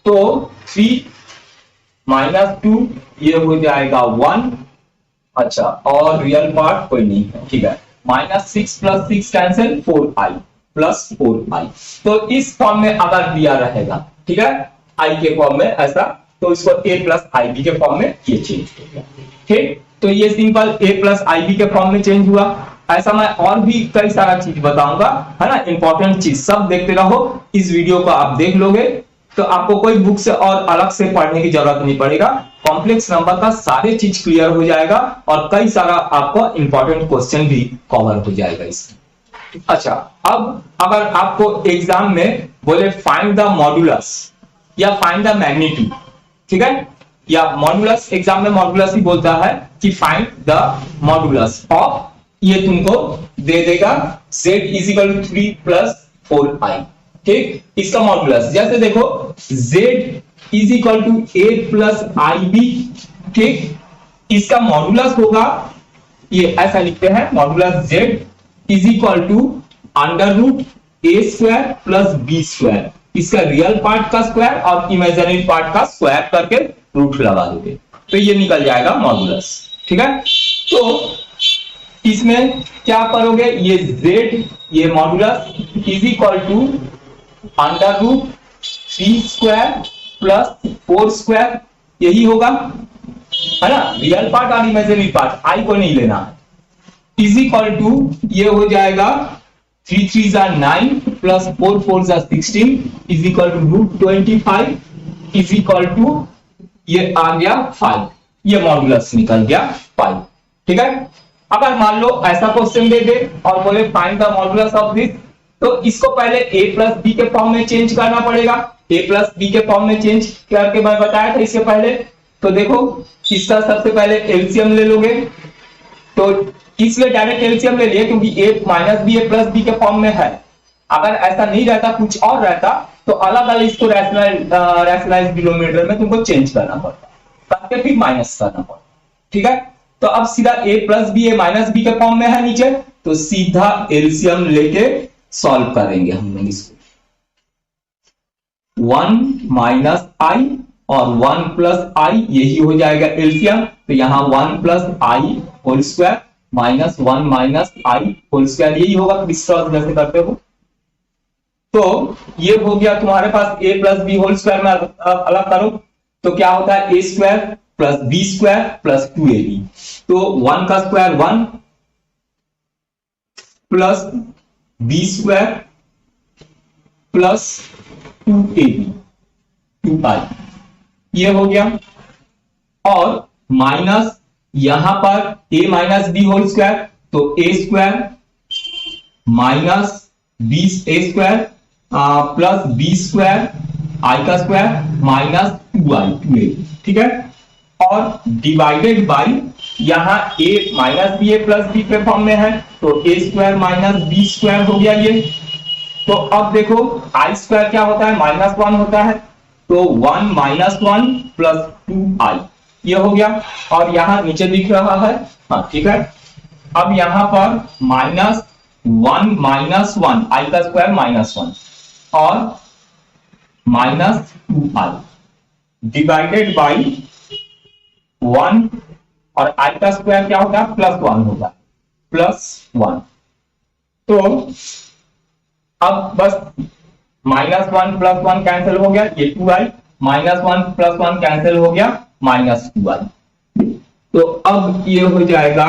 तो 3 -2 ये हो जाएगा 1, अच्छा और रियल पार्ट कोई नहीं है, ठीक है, -6 + 6 कैंसिल 4i प्लस 4i। तो इस फॉर्म में अगर दिया रहेगा, ठीक है, i के फॉर्म में ऐसा, तो इसको a + ib के फॉर्म में ये चेंज हो गया, ठीक। तो ये सिंपल a + ib के फॉर्म में चेंज हुआ। ऐसा मैं और भी कई सारा चीज बताऊंगा, है ना, इंपॉर्टेंट चीज सब देखते रहो। इस वीडियो को आप देख लोगे तो आपको कोई बुक से और अलग से पढ़ने की जरूरत नहीं पड़ेगा, कॉम्प्लेक्स नंबर का सारे चीज क्लियर हो जाएगा और कई सारा आपको इंपॉर्टेंट क्वेश्चन भी कवर हो जाएगा इसमें। अच्छा अब अगर आपको एग्जाम में बोले फाइंड द मॉड्यूलस या फाइंड द मैग्नीट्यूड, ठीक है, या मॉड्यूलस, एग्जाम में मॉड्यूलस ही बोलता है कि फाइंड द मॉड्यूलस ऑफ, ये तुमको दे देगा z = 3 + 4i, ठीक, इसका मॉड्यूलस जैसे देखो z = a + ib, ठीक, इसका मॉड्यूलस होगा, ये ऐसा लिखते हैं मॉड्यूलस z = √a² + b², इसका रियल पार्ट का स्क्वायर और इमेजिनरी पार्ट का स्क्वायर करके रूट लगा दोगे तो ये निकल जाएगा मॉड्यूलस, ठीक है। तो इसमें क्या करोगे, ये z, ये मॉड्यूलस = √3² + 4², यही होगा, है ना, रियल पार्ट और इमेजिनरी पार्ट, आई को नहीं लेना है, ये हो जाएगा 3 3 = 9 + 4 4 = 16 √25 ये आ गया 5, ये मॉड्यूलस निकल गया 5, ठीक है। अगर मान लो ऐसा क्वेश्चन दे दे और बोले find the modulus of this, तो इसको पहले a + b के फॉर्म में चेंज करना पड़ेगा। a + b के फॉर्म में चेंज करके मैं बताया था इसके पहले, तो देखो इसका सबसे पहले एलसीएम ले लोगे, तो इसलिए डायरेक्ट एलसीएम ले लिए क्योंकि a - b a + b के फॉर्म में है। अगर ऐसा नहीं रहता, कुछ और रहता, तो अलग अलग इसको रैशनलाइज डिनोमिनेटर में तुमको चेंज करना पड़ता, करके फिर माइनस करना पड़ता, ठीक है। तो अब सीधा a + b a - b के फॉर्म में है नीचे, तो सीधा एलसीएम लेके सॉल्व करेंगे हम लोग इसको, 1 - i और 1 + i, यही हो जाएगा एलसीएम, तो यहां 1 + i² -1 - i², यही होगा, क्रिस क्रॉस जैसे करते हो। तो ये हो गया तुम्हारे पास a + b² में अलग करो तो क्या होता है a² + b² + 2ab, तो 1 का square 1 plus b² + 2ab 2i, ये हो गया, और माइनस यहां पर a - b² तो a² - b² plus b² i का स्क्वायर -2i 2a, ठीक है, और डिवाइडेड बाय यहां a - b a + b के फॉर्म में है तो a² - b² हो गया ये। तो अब देखो i² क्या होता है -1 होता है, तो 1 - 1 + 2i, ये हो गया, और यहाँ नीचे दिख रहा है, हाँ ठीक है। अब यहाँ पर -1 आई का स्क्वायर -1 और -2i डिवाइडेड बाई 1 और आई का स्क्वायर क्या होगा, +1 होगा, +1। तो अब बस -1 + 1 कैंसिल हो गया, ये 2i, -1 + 1 कैंसिल हो गया, -2i। तो अब ये हो जाएगा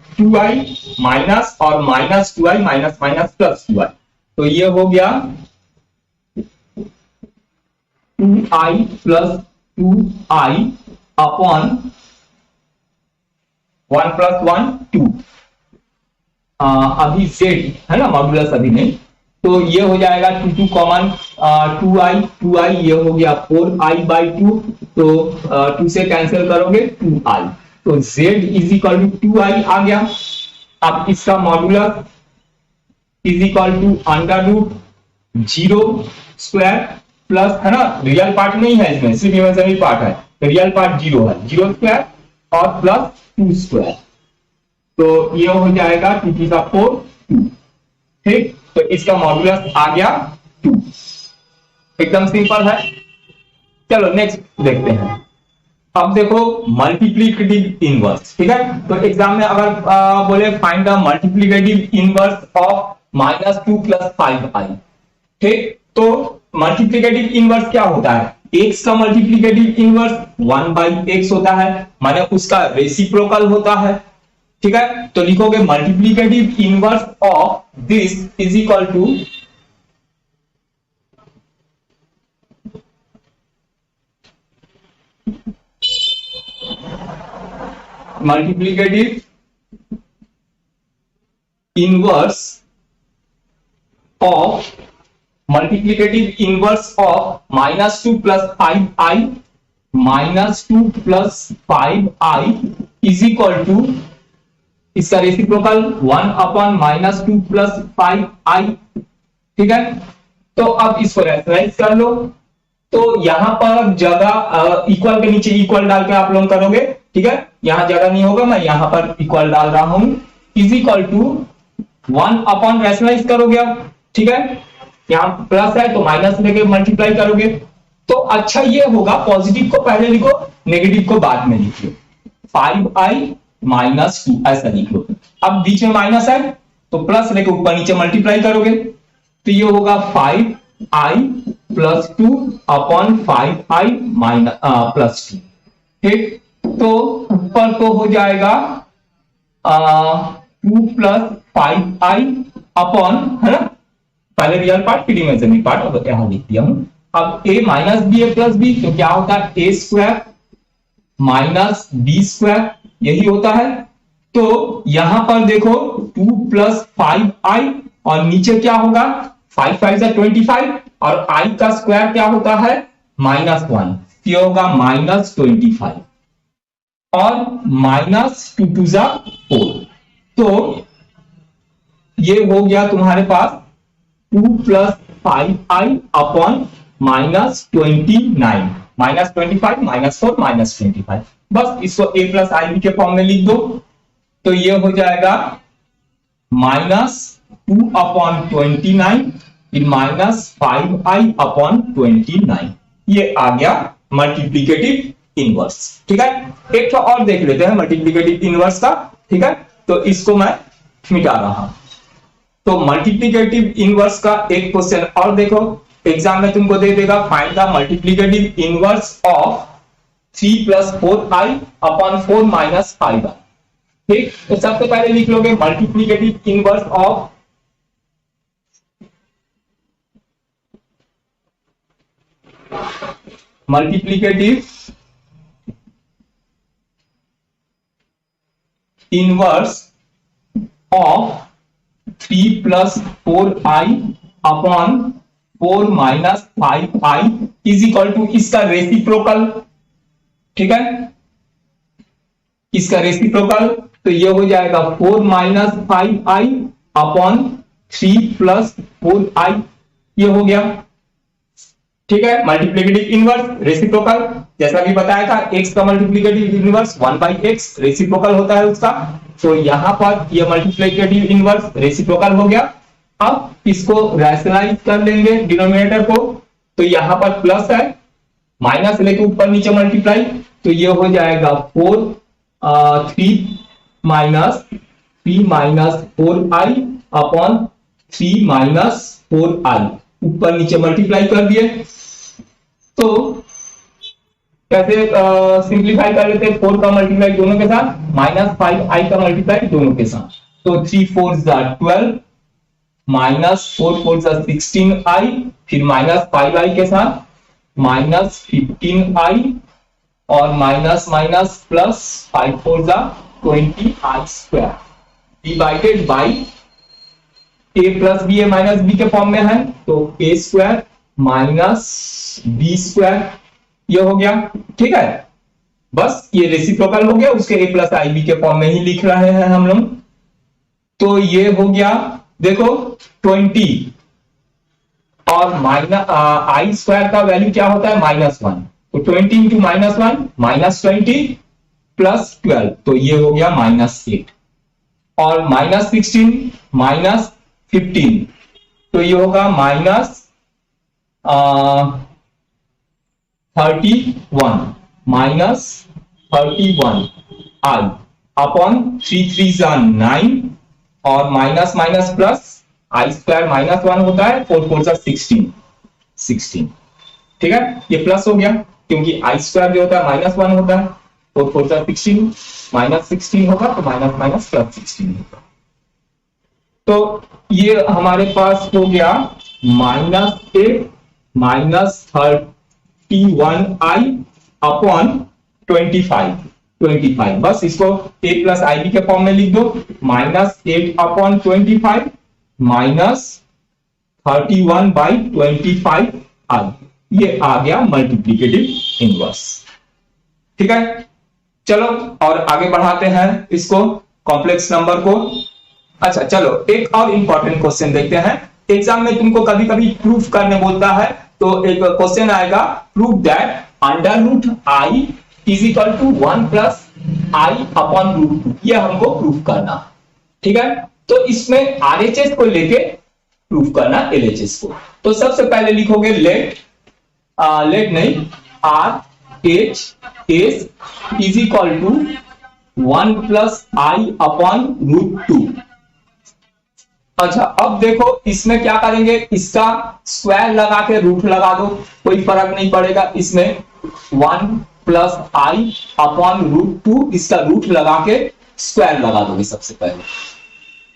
2i माइनस और -2i माइनस +2i, तो ये हो गया 2i + 2i अपॉन 1 + 1 2, अभी z है ना, मॉड्यूलस अभी नहीं, तो ये हो जाएगा 2 कॉमन, 2i ये हो गया 4i/2, तो 2 से कैंसिल करोगे 2i, तो z = 2i आ गया। अब इसका मॉड्यूलस =√0² प्लस, है ना, रियल पार्ट नहीं है इसमें, सिर्फ इमेजिनरी पार्ट है, रियल पार्ट 0 है, 0² और +2², तो ये हो जाएगा 2⁴ 2, ठीक। तो इसका मॉड्यूलस आ गया 2, एकदम सिंपल है। चलो नेक्स्ट देखते हैं। अब देखो मल्टीप्लिकेटिव इनवर्स, ठीक है। तो एग्जाम में अगर बोले find the multiplicative inverse of -2 + 5i, ठीक, तो मल्टीप्लिकेटिव इनवर्स क्या होता है, x का मल्टीप्लिकेटिव इनवर्स 1/x होता है, माने उसका रेसिप्रोकल होता है, ठीक है। तो लिखोगे multiplicative inverse of this is equal to multiplicative inverse of -2 + 5i -2 + 5i is equal to इसका रेसिप्रोकल 1/-2 + 5i, ठीक है। तो अब इसको रैशनलाइज कर लो, तो यहां पर जगह इक्वल के नीचे इक्वल डाल के आप लोग करोगे, ठीक है, यहां जगह नहीं होगा, मैं यहां पर इक्वल डाल रहा हूं, इज इक्वल टू 1 रैशनलाइज करोगे अब, ठीक है, यहां प्लस है तो माइनस लेके मल्टीप्लाई करोगे, तो अच्छा ये होगा, पॉजिटिव को पहले लिखो, नेगेटिव को बाद में लिखिए, 5i -2 ऐसा लिख लो। अब बीच में माइनस है तो प्लस लेके ऊपर नीचे मल्टीप्लाई करोगे, तो ये होगा 5i + 2 अपॉन 5i +2, ठीक। तो ऊपर तो हो जाएगा 2 + 5i अपॉन, है ना, पहले रियल पार्ट फिर इमेजिनरी पार्ट, अब यहां लिख दिया हूं। अब a - b a + b, तो क्या होता है a² - b², यही होता है। तो यहां पर देखो 2 + 5i और नीचे क्या होगा, 5 × 5 = 25 और i का स्क्वायर क्या होता है -1, ये होगा -25 और -2 × 2 = 4, तो ये हो गया तुम्हारे पास 2 + 5i अपॉन -29, -25 -4 -25, बस इसको a + ib के फॉर्म में लिख दो, तो ये हो जाएगा -2/29 फिर -5i अपॉन 29, ये आ गया मल्टीप्लिकेटिव इनवर्स, ठीक है। एक तो और देख लेते हैं मल्टीप्लिकेटिव इनवर्स का, ठीक है, तो इसको मैं मिटा रहा हूं। तो मल्टीप्लिकेटिव इनवर्स का एक क्वेश्चन और देखो, एग्जाम में तुमको दे देगा find the multiplicative inverse of 3 + 4i upon 4 - 5i, ठीक। तो सबसे पहले लिख लोगे multiplicative inverse of inverse of 3 + 4i upon 4 - 5i is equal to इसका रेसिप्रोकल, ठीक है, इसका रेसिप्रोकल, तो ये हो जाएगा 4 - 5i अपॉन 3 + 4i, ये हो गया। ठीक है, मल्टीप्लिकेटिव इनवर्स रेसिप्रोकल जैसा कि बताया था, x का मल्टीप्लिकेटिव इनवर्स 1/x रेसिप्रोकल होता है उसका। तो यहां पर ये मल्टीप्लिकेटिव इनवर्स रेसिप्रोकल हो गया। अब इसको रैशनलाइज कर लेंगे डिनोमिनेटर को, तो यहां पर प्लस है, माइनस लेके ऊपर नीचे मल्टीप्लाई, तो ये हो जाएगा 3 minus 4i upon 3 minus 4i, ऊपर नीचे मल्टीप्लाई कर दिए। तो कैसे सिंप्लीफाई कर लेते हैं, 4 का मल्टीप्लाई दोनों के साथ, माइनस 5i का मल्टीप्लाई दोनों के साथ, तो 3 4 12 माइनस 4 4 16i, फिर माइनस 5i के साथ माइनस 15i और minus minus plus 5 4 20i square divided by a plus B A minus B के फॉर्म में है, तो a square minus B square ये हो गया। ठीक है, बस ये रेसिप्रोकल हो गया, उसके a प्लस आई बी के फॉर्म में ही लिख रहे हैं हम लोग। तो ये हो गया, देखो 20 और माइनस आई स्क्वायर का वैल्यू क्या होता है -1, तो 20 इंटू -1 -20 प्लस 12, तो ये हो गया -8 और -16 -15, तो ये होगा -31 आई अपॉन 3 3 9 और minus minus plus I square -1 होता है, 4 4 16। ठीक है, ये प्लस हो गया क्योंकि आई स्क्वायर जो होता है -1 होता है, 4 4 16 -16 होगा, तो माइनस माइनस प्लस 16 होगा। तो ये हमारे पास हो गया -8 -31i अपॉन 25, बस इसको a प्लस आई बी के फॉर्म में लिख दो, -8 अपॉन 25 -31/25 आई, ये आ गया मल्टीप्लिकेटिव इनवर्स। ठीक है, चलो और आगे बढ़ाते हैं इसको, कॉम्प्लेक्स नंबर को। अच्छा चलो एक और इंपॉर्टेंट क्वेश्चन देखते हैं। एग्जाम में तुमको कभी कभी प्रूफ करने बोलता है, तो एक क्वेश्चन आएगा, prove that √i is equal to 1 plus I upon √2, ये हमको प्रूफ करना। ठीक है, तो इसमें RHS को लेके प्रूफ करना LHS को। तो सबसे पहले लिखोगे लेट नहीं RHS is equal to 1 plus I upon √2। अच्छा अब देखो इसमें क्या करेंगे, इसका स्क्वायर लगा के रूट लगा दो, कोई फर्क नहीं पड़ेगा, इसमें 1 प्लस आई अपॉन √2, इसका रूट लगा के स्क्वायर लगा दोगे सबसे पहले।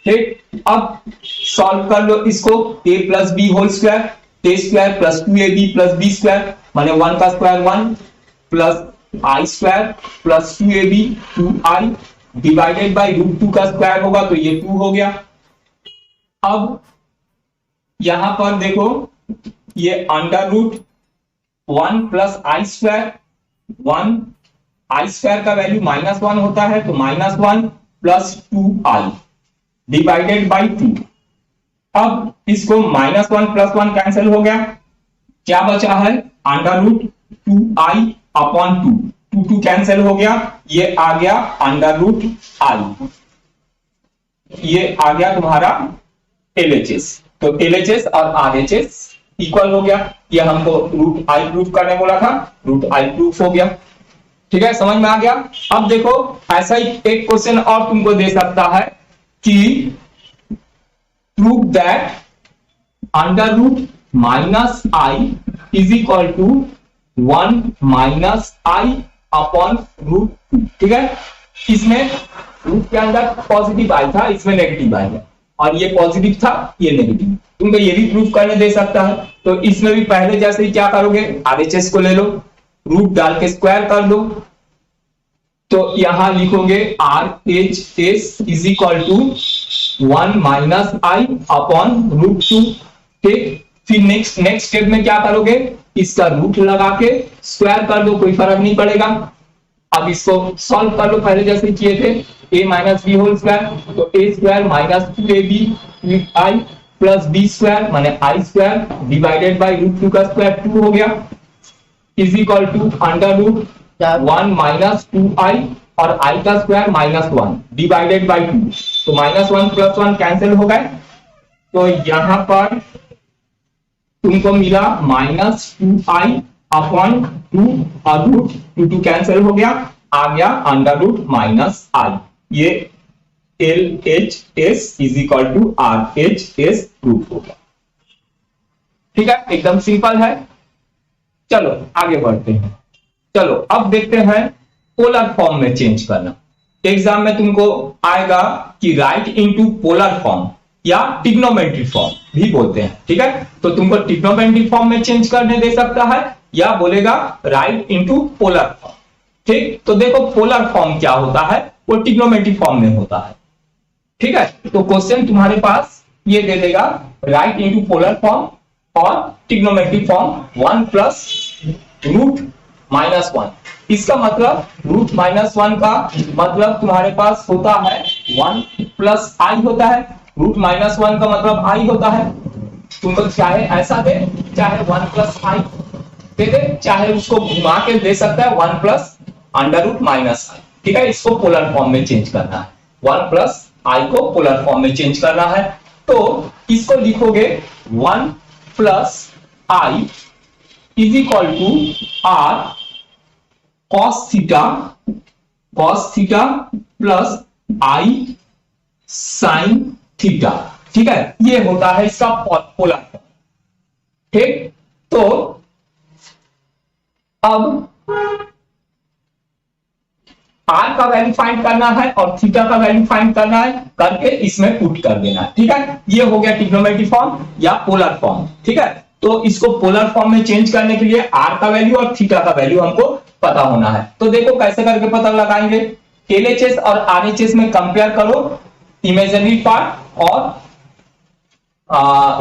ठीक, अब सॉल्व कर लो इसको, a plus B whole square, a square plus 2ab प्लस b स्क्वायर, माने 1 का square 1 plus I square plus 2ab 2i divided by √2 का स्क्वायर होगा, तो ये 2 हो गया। अब यहां पर देखो ये √1 plus I square, 1 I square का वैल्यू -1 होता है, तो -1 प्लस 2i डिवाइडेड बाई 2। अब इसको -1 प्लस 1 कैंसिल हो गया, क्या बचा है √2i अपॉन 2, 2 कैंसिल हो गया, ये आ गया √i, ये आ गया तुम्हारा LHS। तो LHS और RHS इक्वल हो गया, ये हमको √i प्रूफ करने बोला था, √i प्रूफ हो गया। ठीक है, समझ में आ गया। अब देखो ऐसा ही एक क्वेश्चन और तुमको दे सकता है कि prove that √-i is equal to 1 minus I upon √2। ठीक है, इसमें रूट के अंदर पॉजिटिव आई था, इसमें नेगेटिव आई है, और ये पॉजिटिव था ये नेगेटिव, तुमको ये भी प्रूफ करने दे सकता है। तो इसमें भी पहले जैसे ही क्या करोगे, RHS को ले लो, रूट डाल के स्क्वायर कर दो, तो यहां लिखोगे RHS is equal to 1 minus I upon √2। ठीक, फिर नेक्स्ट स्टेप में क्या करोगे, इसका रूट लगा के स्क्वायर कर दो, कोई फर्क नहीं पड़ेगा। अब इसको सॉल्व कर लो पहले जैसे किए थे, a minus B whole square, तो a square minus 2ab I plus B square माने I square divided by root 2 का स्क्वायर 2 हो गया is equal to under root 1 minus 2i और i का स्क्वायर माइनस 1 डिवाइडेड बाई 2। तो minus 1 plus 1 cancel हो गए, तो यहां पर तुमको मिला माइनस 2i अपॉन 2 और रूट 2 कैंसिल हो गया, आ गया अंडर रूट माइनस आई। ये LHS is equal to RHS proof हो गया। ठीक है, एकदम सिंपल है। चलो आगे बढ़ते हैं। चलो अब देखते हैं पोलर फॉर्म में चेंज करना। एग्जाम में तुमको आएगा कि राइट इनटू पोलर फॉर्म या ट्रिग्नोमेट्री फॉर्म भी बोलते हैं। ठीक है, तो तुमको ट्रिग्नोमेट्री फॉर्म में चेंज करने दे सकता है या बोलेगा राइट इनटू पोलर फॉर्म। ठीक, तो देखो पोलर फॉर्म क्या होता है, वो ट्रिग्नोमेट्री फॉर्म में होता है। ठीक है, तो क्वेश्चन तुम्हारे पास ये दे देगा राइट इनटू पोलर फॉर्म और trigonometry form 1 plus root minus 1। इसका मतलब रूट माइनस 1 का मतलब तुम्हारे पास होता है 1 प्लस आई होता है, रूट माइनस 1 का मतलब आई होता है। तुमको चाहे ऐसा दे, चाहे 1 प्लस आई दे दे, चाहे उसको घुमा के दे सकता है 1 प्लस अंडर रूट माइनस आई। ठीक है, इसको पोलर फॉर्म में चेंज करना है, 1 प्लस आई को पोलर फॉर्म में चेंज करना है। तो इसको लिखोगे 1 plus I is equal to are cos theta plus I sine theta. ठीक है, ये होता है इसका पोलर फॉर्म। ठीक, तो अब आर का वैल्यू फाइंड करना है और थीटा का वैल्यू फाइंड करना है, करके इसमें पुट कर देना है। ठीक है, ये हो गया ट्रिग्नोमेट्री फॉर्म या पोलर फॉर्म। ठीक है, तो इसको पोलर फॉर्म में चेंज करने के लिए आर का वैल्यू और थीटा का वैल्यू हमको पता होना है। तो देखो कैसे करके पता लगाएंगे। एलएचएस और आरएचएस में कंपेयर करो इमेजिनरी पार्ट और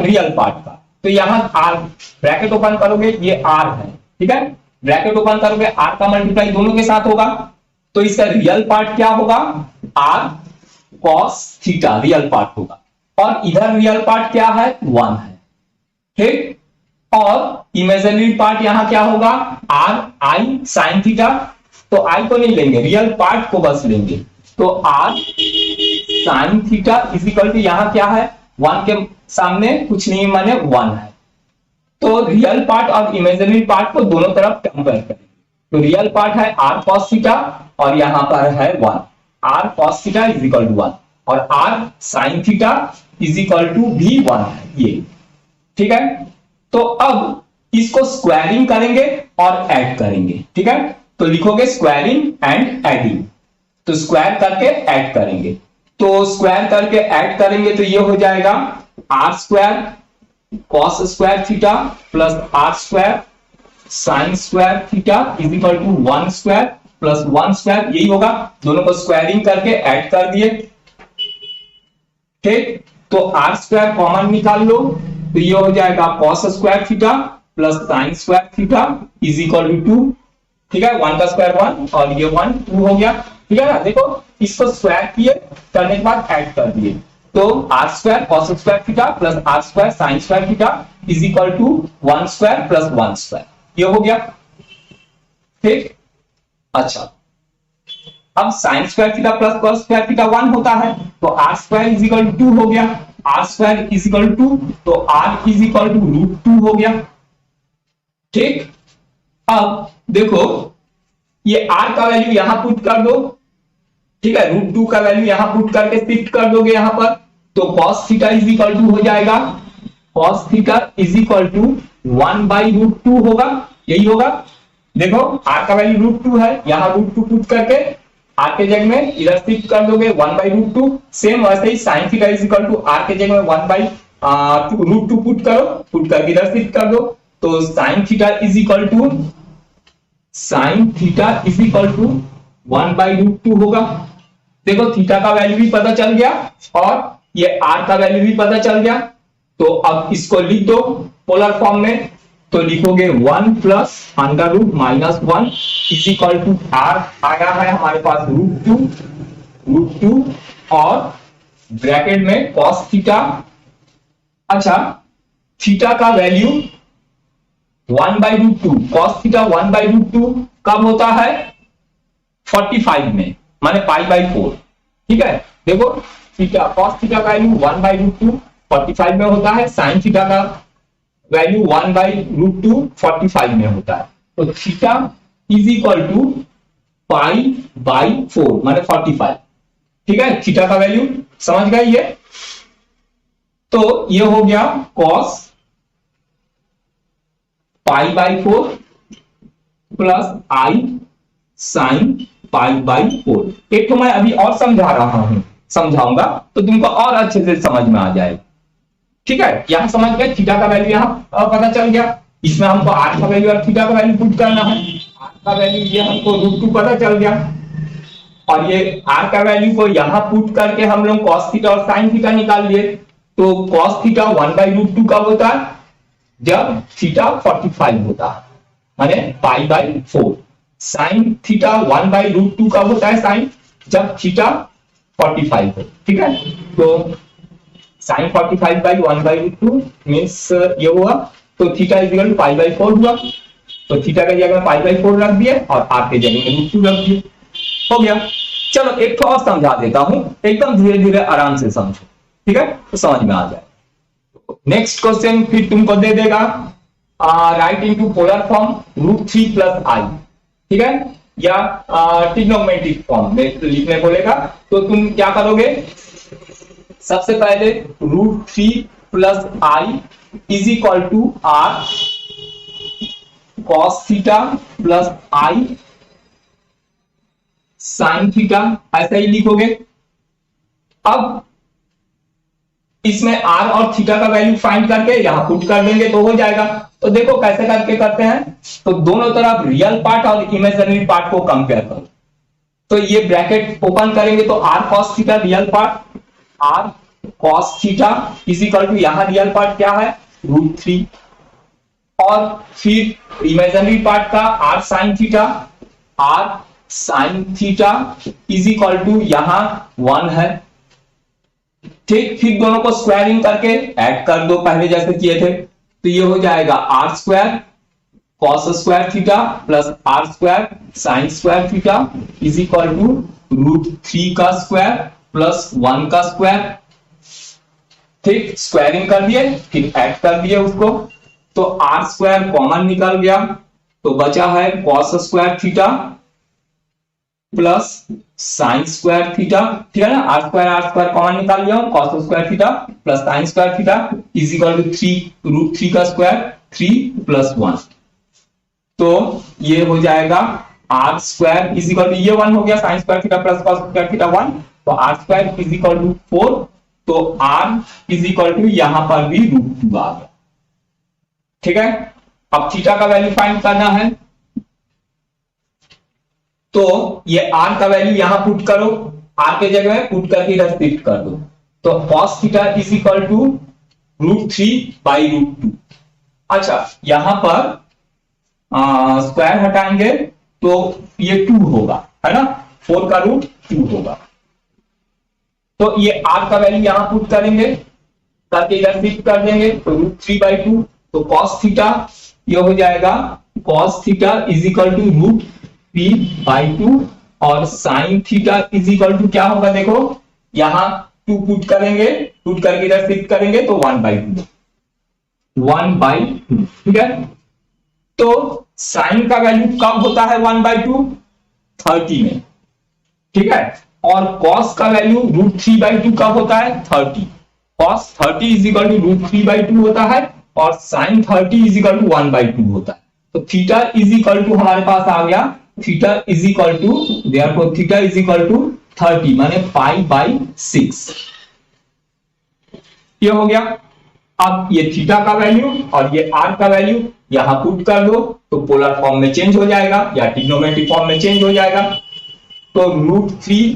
रियल पार्ट का। तो यहां आर ब्रैकेट ओपन करोगे, ये आर है। ठीक है, ब्रैकेट ओपन करोगे, आर का मल्टीप्लाई दोनों के साथ होगा, तो इसका रियल पार्ट क्या होगा, are cos theta real part होगा, और इधर रियल पार्ट क्या है, 1 है। ठीक, और इमेजिनरी पार्ट यहां क्या होगा, आर आई साइन थीटा। तो आई को नहीं लेंगे, रियल पार्ट को बस लेंगे। तो R sine theta is equal to यहां क्या है, 1 के सामने कुछ नहीं माने 1 है। तो रियल पार्ट और इमेजिनरी पार्ट को दोनों तरफ कंपेयर करेंगे। तो रियल पार्ट है आर कॉस थीटा और यहां पर है 1, R cos theta is equal to 1 और are sine theta is equal to भी 1 है ये। ठीक है, तो अब इसको स्क्वायरिंग करेंगे और ऐड करेंगे। ठीक है, तो लिखोगे स्क्वायरिंग एंड एडिंग। तो स्क्वायर करके ऐड करेंगे, तो स्क्वायर करके ऐड करेंगे तो ये हो जाएगा are square cos square theta plus are square sine square theta is equal to 1 square plus 1 square, यही होगा। दोनों को स्क्वायरिंग करके ऐड कर दिए। ठीक, तो आर स्क्वायर कॉमन निकाल लो, तो ये हो जाएगा cos square theta plus sine square theta is equal to 2। ठीक है, 1 का स्क्वायर 1 और ये 1 2 हो गया। ठीक है ना, देखो इसको स्क्वायर किए, करने के बाद ऐड कर दिए, तो are square cos square theta plus are square sine square theta is equal to 1 square plus 1 square, ये हो गया। ठीक, अच्छा, अब sine square theta plus cos square theta 1 होता है, तो are square is equal to 2 हो गया, R square is equal to 2, तो R is equal to root 2 हो गया। ठीक, अब देखो ये आर का वैल्यू यहां पुट कर दो। ठीक है, रूट 2 का वैल्यू यहां पुट करके शिफ्ट कर दोगे यहां पर, तो cos theta is equal to हो जाएगा, cos theta is equal to 1 by root 2 होगा, यही होगा। देखो आर का वैल्यू रूट 2 है, यहां रूट 2 पुट करके आर के जगह में इधर शिफ्ट कर दोगे 1 बाई रूट 2। सेम वैसे ही sine theta is equal to r के जगह में 1 बाई रूट 2 पुट करो, पुट करके इधर शिफ्ट कर दो, तो sine theta is equal to 1 by root 2 होगा। देखो थीटा का वैल्यू भी पता चल गया और ये आर का वैल्यू भी पता चल गया। तो अब इसको लिख दो पोलर फॉर्म में, तो लिखोगे 1 plus under root minus 1 is equal to R आया है हमारे पास रूट 2 और ब्रैकेट में कॉस थीटा अच्छा, थीटा का वैल्यू 1/√2, कॉस थीटा 1/√2 कब होता है? 45 में, माने π/4। ठीक है, देखो थीटा, कॉस थीटा का वैल्यू 1/√2 45 में होता है, साइन थीटा का वैल्यू 1/√2 45 में होता है। तो थीटा इज इक्वल टू π/4 माने 45। ठीक है, थीटा का वैल्यू समझ गए ये? तो ये हो गया cos π/4 प्लस i sin π/4। एक तो मैं अभी और समझा रहा हूं, समझाऊंगा तो तुमको और अच्छे से समझ में आ जाएगा। ठीक है, यहां समझ गए, थीटा का वैल्यू यहां पता चल गया। इसमें हमको r का वैल्यू और थीटा का वैल्यू पुट करना है। r का वैल्यू ये हमको √2 पता चल गया, और ये r का वैल्यू को यहां पुट करके हम लोग cos थीटा और sin थीटा निकाल लिए। तो cos थीटा 1/√2 कब होता है? जब थीटा 45 होता है, माने π/4। sin थीटा 1/√2 कब होता है? sin जब थीटा 45 हो। ठीक है, तो sin 45/1/√2 मीन्स ये हुआ, तो थीटा इज इक्वल टू π/4 हुआ। तो थीटा का जगह π/4 रख दिए और r के जगह में √2 रख दिए, हो गया। चलो एक तो और समझा देता हूं, एकदम धीरे धीरे आराम से समझो। ठीक है, तो समझ में आ जाए। नेक्स्ट क्वेश्चन फिर तुमको दे देगा write into polar form √3 plus i। ठीक है, या ट्रिग्नोमेट्रिक फॉर्म में लिखने बोलेगा, तो तुम क्या करोगे? सबसे पहले √3 plus i is equal to r cos theta plus i sin theta, ऐसा ही लिखोगे। अब इसमें r और थीटा का वैल्यू फाइंड करके यहां पुट कर देंगे तो हो जाएगा। तो देखो कैसे करके करते हैं, तो दोनों तरफ रियल पार्ट और इमेजिनरी पार्ट को कंपेयर करो। तो ये ब्रैकेट ओपन करेंगे तो r cos theta real part, r cos theta is equal to यहां रियल पार्ट क्या है? √3, और फिर इमेजिनरी पार्ट का r sin theta, r sin theta is equal to यहां 1 है। ठीक, फिर दोनों को स्क्वायरिंग करके ऐड कर दो पहले जैसे किए थे, तो ये हो जाएगा r² cos² theta plus r² sin² theta is equal to √3 का स्क्वायर प्लस 1 का स्क्वायर। ठीक, स्क्वायरिंग कर दिए फिर ऐड कर दिए उसको, तो r² कॉमन निकल गया, तो बचा है cos² theta plus sin² theta. ठीक है ना, r² कॉमन निकाल लिया, cos² theta plus sin² theta is equal to 3 √3 का स्क्वायर 3 प्लस 1। तो ये हो जाएगा r² इज इक्वल टू, ये 1 हो गया, sin² theta plus cos² theta 1, तो r² इज इक्वल टू 4, तो r इज इक्वल टू यहां पर भी √2 आ गया। ठीक है, अब थीटा का वैल्यू फाइंड करना है, तो ये r का वैल्यू यहां पुट करो, r के जगह में पुट करके इधर शिफ्ट कर दो, तो cos theta is equal to √3/√2। अच्छा, यहां पर स्क्वायर हटाएंगे तो ये 2 होगा, है ना, 4 का रूट 2 होगा। तो ये r का वैल्यू यहां पुट करेंगे, करके इधर शिफ्ट कर देंगे, तो √3/2, तो cos थीटा ये हो जाएगा cos theta is equal to √3/2, और sin theta is equal to क्या होगा? देखो यहां 2 पुट करेंगे, पुट करके इधर शिफ्ट करेंगे तो 1/2। ठीक है, तो sin का वैल्यू कब होता है 1/2? 30 में। ठीक है, और cos का वैल्यू √3/2 कब होता है? 30। cos 30 इज इक्वल टू √3/2 होता है, और sin 30 इज इक्वल टू 1/2 होता है। तो थीटा इज इक्वल टू हमारे पास आ गया, theta is equal to, therefore theta is equal to 30 माने π/6। ये हो गया। अब ये थीटा का वैल्यू और ये r का वैल्यू यहां पुट कर दो, तो पोलर फॉर्म में चेंज हो जाएगा या ट्रिग्नोमेट्रिक फॉर्म में चेंज हो जाएगा। तो √3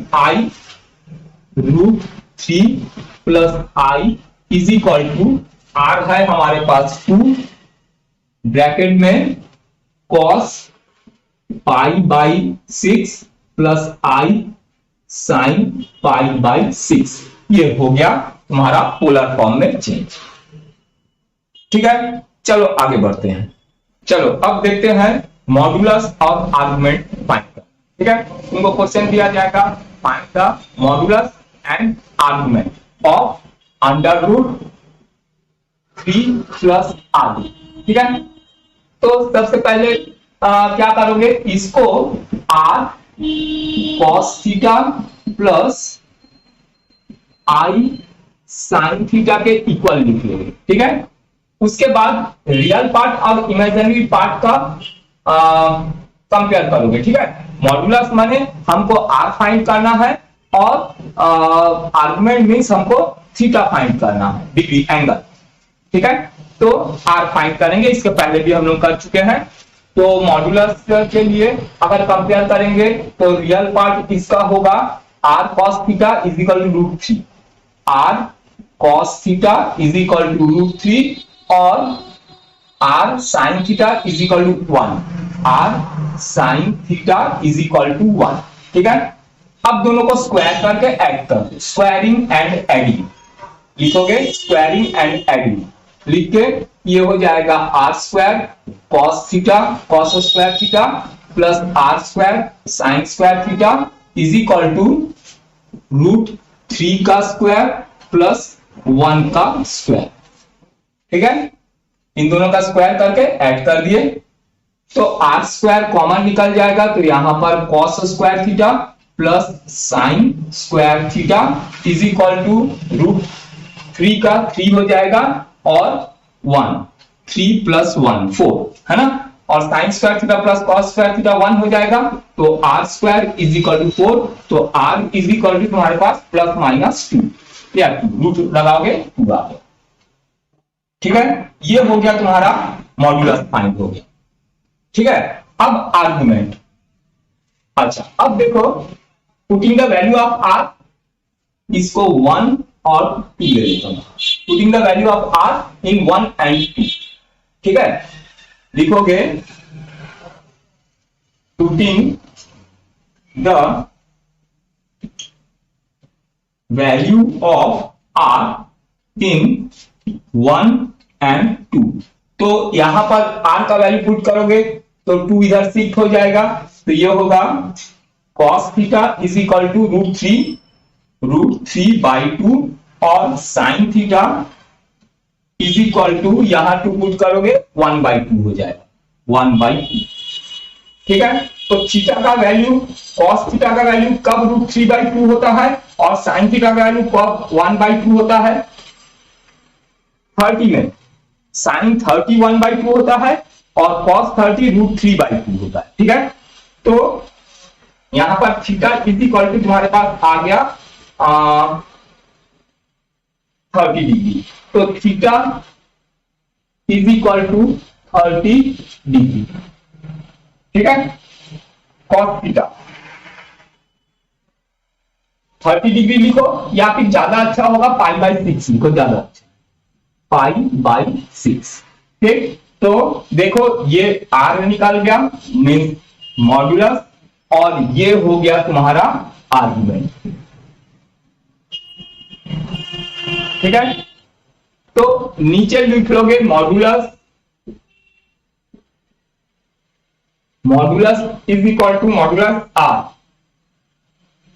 plus i is equal to, r है हमारे पास 2, ब्रैकेट में cos π/6 प्लस i sin π/6। ये हो गया तुम्हारा पोलर फॉर्म में चेंज। ठीक है, चलो आगे बढ़ते हैं। चलो अब देखते हैं मॉडुलस और आर्गुमेंट फाइंड कर। ठीक है, तुमको क्वेश्चन दिया जाएगा, find the modulus and argument of under root 3 plus r. ठीक है, तो सबसे पहले क्या करोगे, इसको आर कॉस थीटा प्लस आई साइन थीटा के इक्वल लिख लेंगे। ठीक है, उसके बाद रियल पार्ट और इमेजिनरी पार्ट का कंपेयर करोगे। ठीक है, मॉडुलस माने हमको आर फाइंड करना है और आर्गुमेंट मींस हमको थीटा फाइंड करना है, डिग्री एंगल। ठीक है, तो आर फाइंड करेंगे, इसके पहले भी हम लोग कर चुके हैं। तो मॉडुलस के लिए अगर कंपेयर करेंगे तो रियल पार्ट इसका होगा are cos theta is equal to root 3, r cos theta is equal to root 3 और are sine theta is equal to 1, r sine theta is equal to 1। ठीक है, अब दोनों को स्क्वायर करके ऐड कर दो, स्क्वायरिंग एंड एडिंग लिखोगे, स्क्वायरिंग एंड एडिंग लिख के ये हो जाएगा are square cos theta cos square theta plus are square sine square theta is equal to root 3 का स्क्वायर प्लस 1 का स्क्वायर। ठीक है, इन दोनों का स्क्वायर करके ऐड कर दिए तो आर स्क्वायर कॉमन निकल जाएगा, तो यहां पर cos square theta plus sine square theta is equal to root 3 का 3 हो जाएगा और 1, 3 प्लस 1 4 है ना, और sine square theta plus cos square theta 1 हो जाएगा, तो are square is equal to 4, तो आर इज इक्वल टू तुम्हारे पास प्लस माइनस 2 या रूट लगाओगे पूरा। ठीक है, ये हो गया तुम्हारा मॉडुलस फाइंड हो गया। ठीक है, अब आर्गुमेंट। अच्छा, अब देखो putting the value of r, इसको 1 और 2 ले लेता हूं, putting the value of r in 1 and 2। ठीक है, लिखोगे putting the value of r in 1 and 2। तो यहां पर आर का वैल्यू पुट करोगे तो 2 इधर शिफ्ट हो जाएगा, तो ये होगा cos theta is equal to root 3 by 2 और sine theta is equal to यहां 2 पुट करोगे 1 बाई 2 हो जाएगा, 1 बाई 2। ठीक है, तो थीटा का वैल्यू cos थीटा का वैल्यू कब रूट 3 बाई 2 होता है और साइन थीटा का वैल्यू कब 1 बाई 2 होता है, 30 में साइन 30 1 बाई 2 होता है और cos 30 रूट 3 बाई 2 होता है। ठीक है, तो यहां पर थीटा इज इक्वल टू तुम्हारे पास आ गया 30 डिग्री, तो theta is equal to 30 degree. ठीक है, cos थीटा 30 डिग्री लिखो, या फिर ज्यादा अच्छा होगा पाई बाई 6 लिखो, ज्यादा अच्छा पाई बाई 6। ठीक, तो देखो ये आर निकाल गया मीन मॉडुलस और ये हो गया तुम्हारा आर्गुमेंट। ठीक है, तो नीचे लिख लोगे modulus is equal to modulus r,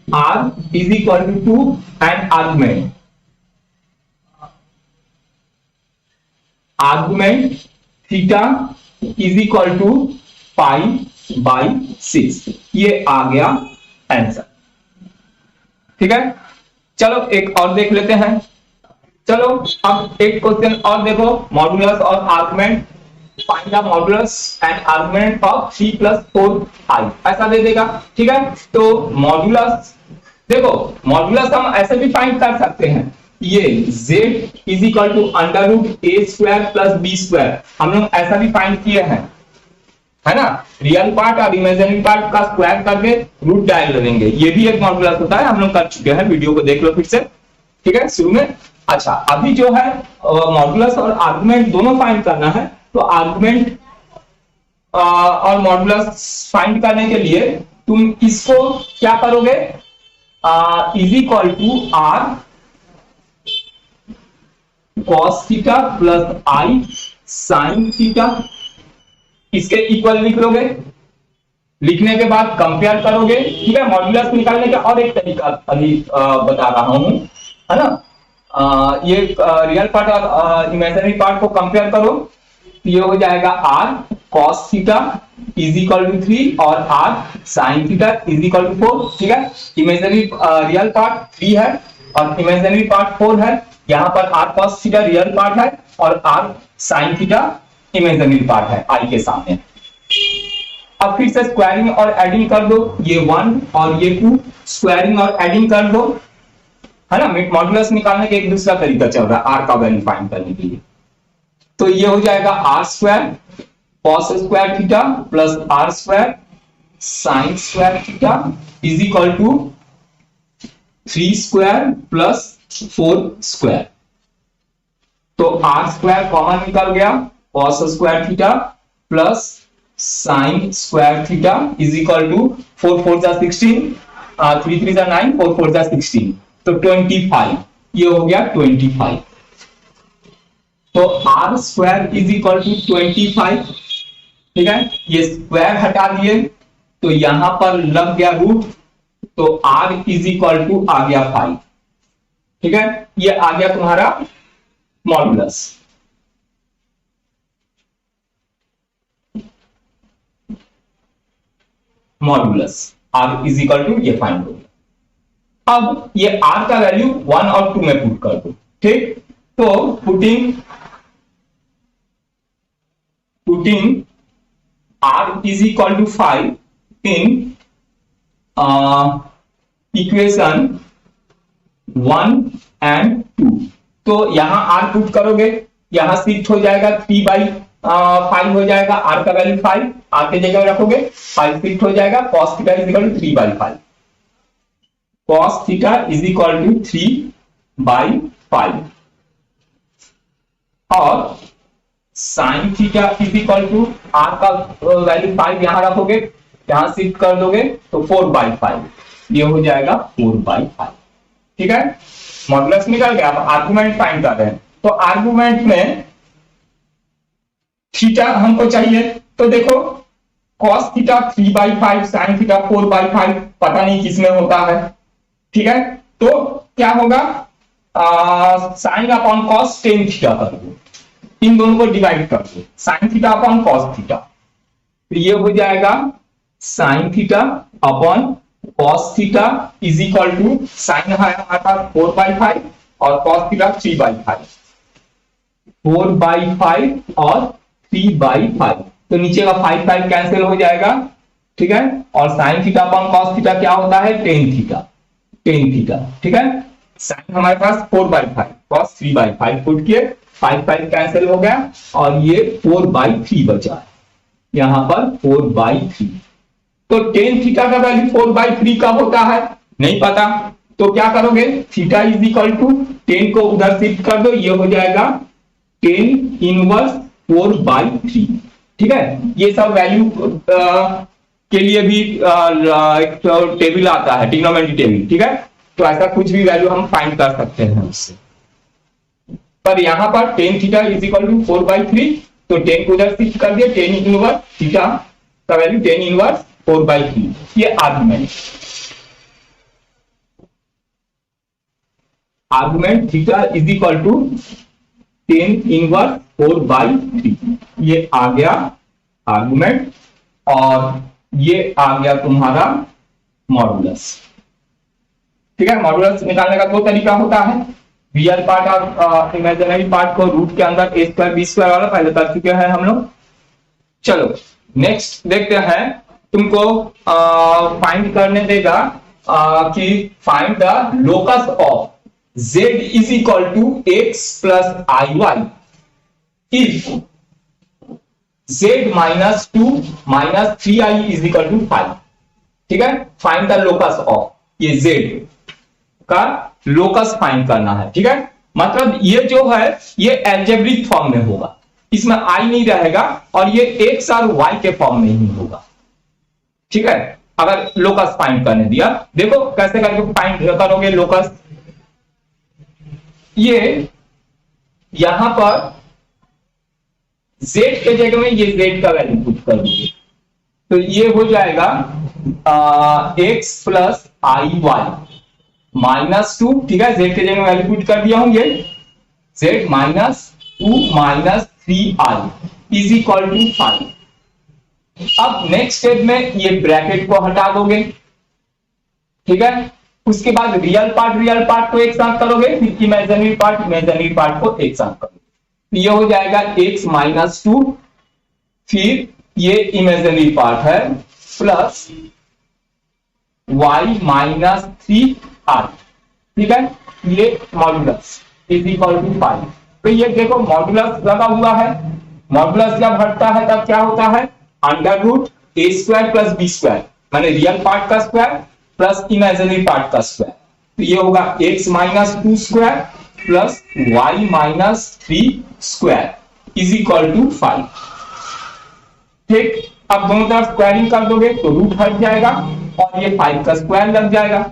r is equal to and argument, argument theta is equal to pi by 6, ये आ गया आंसर। ठीक है, चलो एक और देख लेते हैं। चलो अब एक क्वेश्चन और देखो, मॉडुलस और argument, find the modulus and argument of 3 plus 4i, ऐसा दे देगा। ठीक है, तो मॉडुलस देखो, मॉडुलस हम ऐसे भी फाइंड कर सकते हैं, ये z is equal to under root a square plus B square, हम लोग ऐसा भी फाइंड किए हैं, है ना, रियल पार्ट और इमेजिनरी पार्ट का स्क्वायर करके रूट डाल लेंगे, ये भी एक मॉडुलस होता है, हम लोग कर चुके हैं, वीडियो को देख लो फिर से। ठीक है, शुरू में। अच्छा, अभी जो है मॉडुलस और आर्गुमेंट दोनों फाइंड करना है, तो आर्गुमेंट और मॉडुलस फाइंड करने के लिए तुम इसको क्या करोगे, is equal to are cos theta plus I sine theta, इसके इक्वल लिख लोगे। लिखने के बाद कंपेयर करोगे, ठीक है। मॉड्यूलस निकालने का और एक तरीका अभी बता रहा हूं, है ना। ये रियल पार्ट और इमेजिनरी पार्ट को कंपेयर करो, तो ये हो जाएगा r cos theta is equal to 3 और r sin theta is equal to 4, ठीक है। इमेजिनरी रियल पार्ट 3 है और इमेजिनरी पार्ट 4 है। यहाँ पर r cos theta real part है और r sin theta imaginary part है i के सामने। अब फिर से स्क्वायरिंग और एडिंग कर दो, ये 1 और ये 2 स्क्वायरिंग और एडिंग कर दो, है ना। मॉड्यूलस निकालने का एक दूसरा तरीका चल रहा है r का वैल्यू फाइंड करने के लिए। तो ये हो जाएगा r square cos square theta plus r square sin square theta is equal to 3 square plus 4 square. तो r स्क्वायर कॉमन निकल गया, cos square theta plus sin square theta is equal to 4 4 जा 16, 3 3 जा 9, 4 4 जा 16, तो 25। ये हो गया 25। तो r square is equal to 25, ठीक है। ये स्क्वायर हटा दिए तो यहां पर लग गया रूट, तो r इज इक्वल टू आ गया 5, ठीक है। ये आ गया तुम्हारा modulus. Modulus r is equal to ये फाइंड हो गया। अब ये r का वैल्यू 1 और 2 में पुट कर दो, ठीक। तो putting r is equal to 5 in equation 1 and 2, तो यहां r पुट करोगे, यहां शिफ्ट हो जाएगा 3/5 हो जाएगा, r का वैल्यू 5 r के जगह रखोगे, 5 शिफ्ट हो जाएगा, cos theta is equal to 3/5, cos theta is equal to 3/5 और sine theta is equal to r का वैल्यू 5 यहां रखोगे, यहां शिफ्ट कर दोगे तो 4/5, ये हो जाएगा 4/5, ठीक है। मॉड्यूलस निकल गया। अब आर्गुमेंट फाइंड कर रहे हैं, तो आर्गुमेंट में थीटा हमको चाहिए, तो देखो cos थीटा 3/5 साइन थीटा 4/5 पता नहीं किसमें होता है, ठीक है। तो क्या होगा, sine upon cos tan theta कर दो, इन दोनों को डिवाइड कर दो, sine theta upon cos theta, तो ये हो जाएगा sine theta upon cos theta is equal to sine है हमारे पास 4/5 और कॉस थीटा 3/5, 4/5 और 3/5, तो नीचे का 5 कैंसिल हो जाएगा, ठीक है। और sine theta upon cos theta क्या होता है, टेन थीटा, ठीक है। साइन हमारे पास 4/5 कॉस 3/5 पुट किए, 5 कैंसिल हो गया और ये 4/3 बचा, यहां पर 4/3। तो टेन थीटा का वैल्यू 4/3 कब होता है नहीं पता, तो क्या करोगे, थीटा इज इक्वल टू 10 को उधर शिफ्ट कर दो, ये हो जाएगा 10 इनवर्स 4/3, ठीक है। ये सब वैल्यू के लिए भी एक टेबल आता है, ट्रिग्नोमेट्री टेबल, ठीक है। तो ऐसा कुछ भी वैल्यू हम फाइंड कर सकते हैं उससे, पर यहां पर tan theta is equal to 4/3, तो 10 को उधर शिफ्ट कर दिया, 10 इनवर्स थीटा का वैल्यू 10 इनवर्स 4/3, ये argument theta is equal to 10 inverse 4/3, ये आ गया आर्गुमेंट और ये आ गया तुम्हारा मॉड्यूलस, ठीक है। मॉड्यूलस निकालने का दो तरीका होता है, रियल पार्ट और इमेजिनरी पार्ट को रूट के अंदर a स्क्वायर b स्क्वायर वाला पहले कर चुके हैं हम लोग। चलो नेक्स्ट देखते हैं, तुमको फाइंड करने देगा कि find the locus of z is equal to x plus iy if z minus 2 minus 3i is equal to 5, ठीक है। फाइंड द लोकस ऑफ, ये z का लोकस फाइंड करना है, ठीक है। मतलब ये जो है ये एल्जेब्रिक फॉर्म में होगा, इसमें i नहीं रहेगा और ये x और y के फॉर्म में ही होगा, ठीक है। अगर लोकस फाइंड करने दिया, देखो कैसे करके फाइंड करोगे लोकस, यहां पर z के जगह में ये z का वैल्यू पुट कर दीजिए, तो ये हो जाएगा x plus i y minus 2, ठीक है, z के जगह में वैल्यू पुट कर दिया हूं, ये z minus 2 minus 3i is equal to 5। अब नेक्स्ट स्टेप में ये ब्रैकेट को हटा दोगे, ठीक है, उसके बाद रियल पार्ट को एक साथ करोगे, फिर इमेजिनरी पार्ट को एक साथ करोगे, तो ये हो जाएगा x माइनस 2, फिर ये इमेजिनरी पार्ट है प्लस y माइनस 3i, ठीक है, ये मॉड्यूलस इज इक्वल टू 5। तो ये देखो मॉड्यूलस लगा हुआ है, मॉड्यूलस जब हटता है तब क्या होता है, under root a square plus B square, माने रियल पार्ट का स्क्वायर प्लस इमेजिनरी पार्ट का स्क्वायर, तो ये होगा x minus 2 square plus y minus 3 square is equal to 5। ठीक, अब दोनों तरफ स्क्वायरिंग कर दोगे तो रूट हट जाएगा और ये 5 का स्क्वायर लग जाएगा।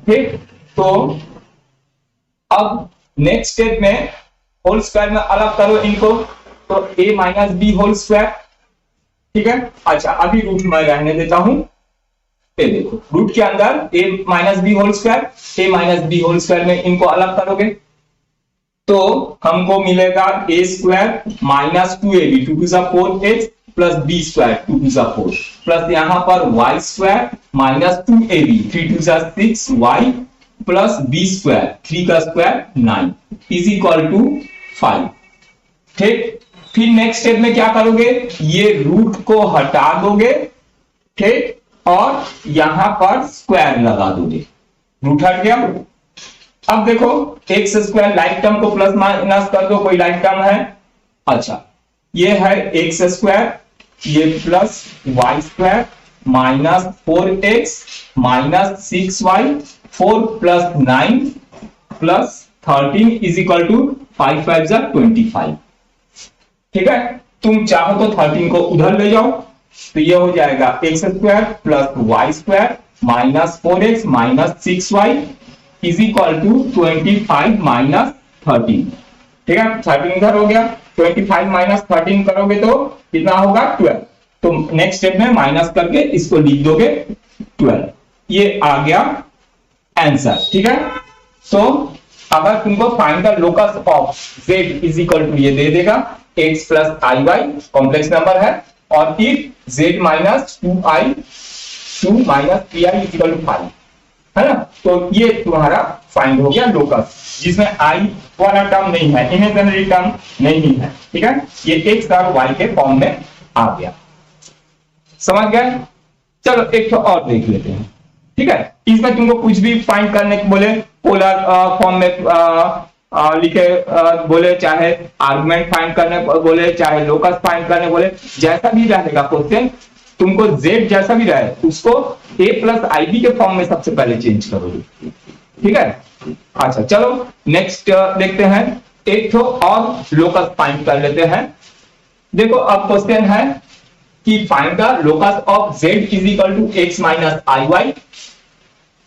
ठीक, तो अब नेक्स्ट स्टेप में होल स्क्वायर में अलग करो इनको, तो a minus B whole square, ठीक है। अच्छा, अभी रूट में रहने देता हूं, ये देखो रूट के अंदर a minus B whole square में इनको अलग करोगे तो हमको मिलेगा a square minus 2ab 2 to the 4h plus b square 2 to the 4 plus यहां पर y square minus 2ab 3 to the 6y plus b square 3 का स्क्वायर 9 इज इक्वल टू 5। ठीक, फिर नेक्स्ट स्टेप में क्या करोगे, ये रूट को हटा दोगे, ठीक, और यहां पर स्क्वायर लगा दोगे, रूट हट गया। अब देखो एक्स स्क्वायर लाइक टर्म को प्लस माइनस कर दो, कोई लाइक टर्म है, अच्छा ये है एक्स स्क्वायर, ये plus y square minus 4x minus 6y 4 plus 9 plus 13 is equal to 5 5 जा 25। ठीक है, तुम चाहो तो 13 को उधर ले जाओ, तो ये हो जाएगा x square plus y square minus 4x minus 6y is equal to 25 minus 13। ठीक है, 13 इधर हो गया, 25 माइनस 13 करोगे तो कितना होगा 12। तो नेक्स्ट स्टेप में माइनस करके इसको लिख दोगे 12, ये आ गया आंसर। ठीक है, तो अगर तुमको find the locus of z is equal to ये दे देगा x plus i y complex number है, और if z minus 2 minus 3i is equal to 5 है ना, तो ये तुम्हारा फाइंड हो गया लोकस, जिसमें i वाला टर्म नहीं है, इमेजिनरी टर्म नहीं है। ठीक है, ये x और y के फॉर्म में आ गया, समझ गए। चलो एक तो और देख लेते हैं। ठीक है, इसमें तुमको कुछ भी फाइंड करने को बोले, पोलर फॉर्म में लिखे बोले, चाहे आर्गुमेंट फाइंड करने बोले, चाहे लोकस फाइंड करने बोले, जैसा भी रहेगा क्वेश्चन, तुमको z जैसा भी रहे उसको a प्लस आई बी के फॉर्म में सबसे पहले चेंज करोगे। ठीक है, अच्छा चलो नेक्स्ट देखते हैं, एक तो और लोकस फाइंड कर लेते हैं। देखो अब क्वेश्चन है कि find the locus of z is equal to x minus i y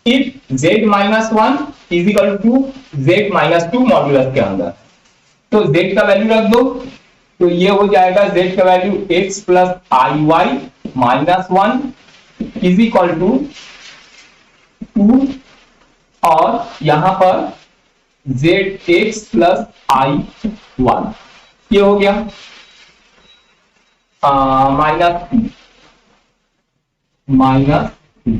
if z minus 1 is equal to z minus 2 modulus के अंदर, तो z का वैल्यू रख दो, तो ये हो जाएगा z का value x plus i y minus 1 is equal to 2, और यहां पर zx प्लस आई 1 ये हो गया माइनस 2।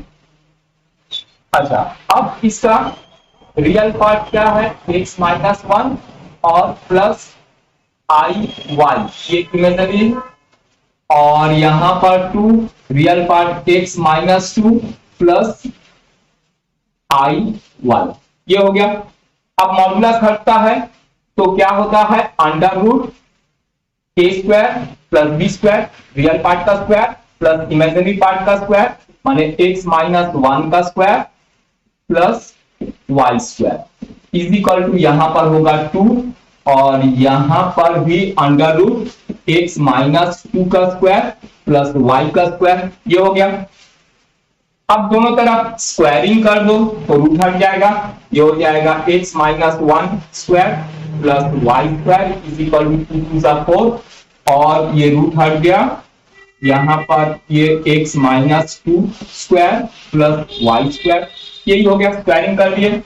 अच्छा, अब इसका रियल पार्ट क्या है, x माइनस 1 और प्लस आई वाई ये इमेजिनरी, और यहां पर 2 real part x minus 2 plus i y ये हो गया। अब मॉड्यूलस हटता है तो क्या होता है, under root a square plus B square real part का स्क्वायर प्लस इमेजिनरी पार्ट का स्क्वायर, माने x माइनस 1 का square plus y square is equal to यहां पर होगा 2, और यहां पर भी अंडर रूट x माइनस 2 का स्क्वायर प्लस y का स्क्वायर ये हो गया। अब दोनों तरफ स्क्वायरिंग कर दो तो रूट हट जाएगा, ये हो जाएगा x minus 1 square plus y square is equal to 2 सा 4 और ये रूट हट गया, यहाँ पर ये x minus 2 square plus y square, यही हो गया, स्क्वायरिंग कर दिए।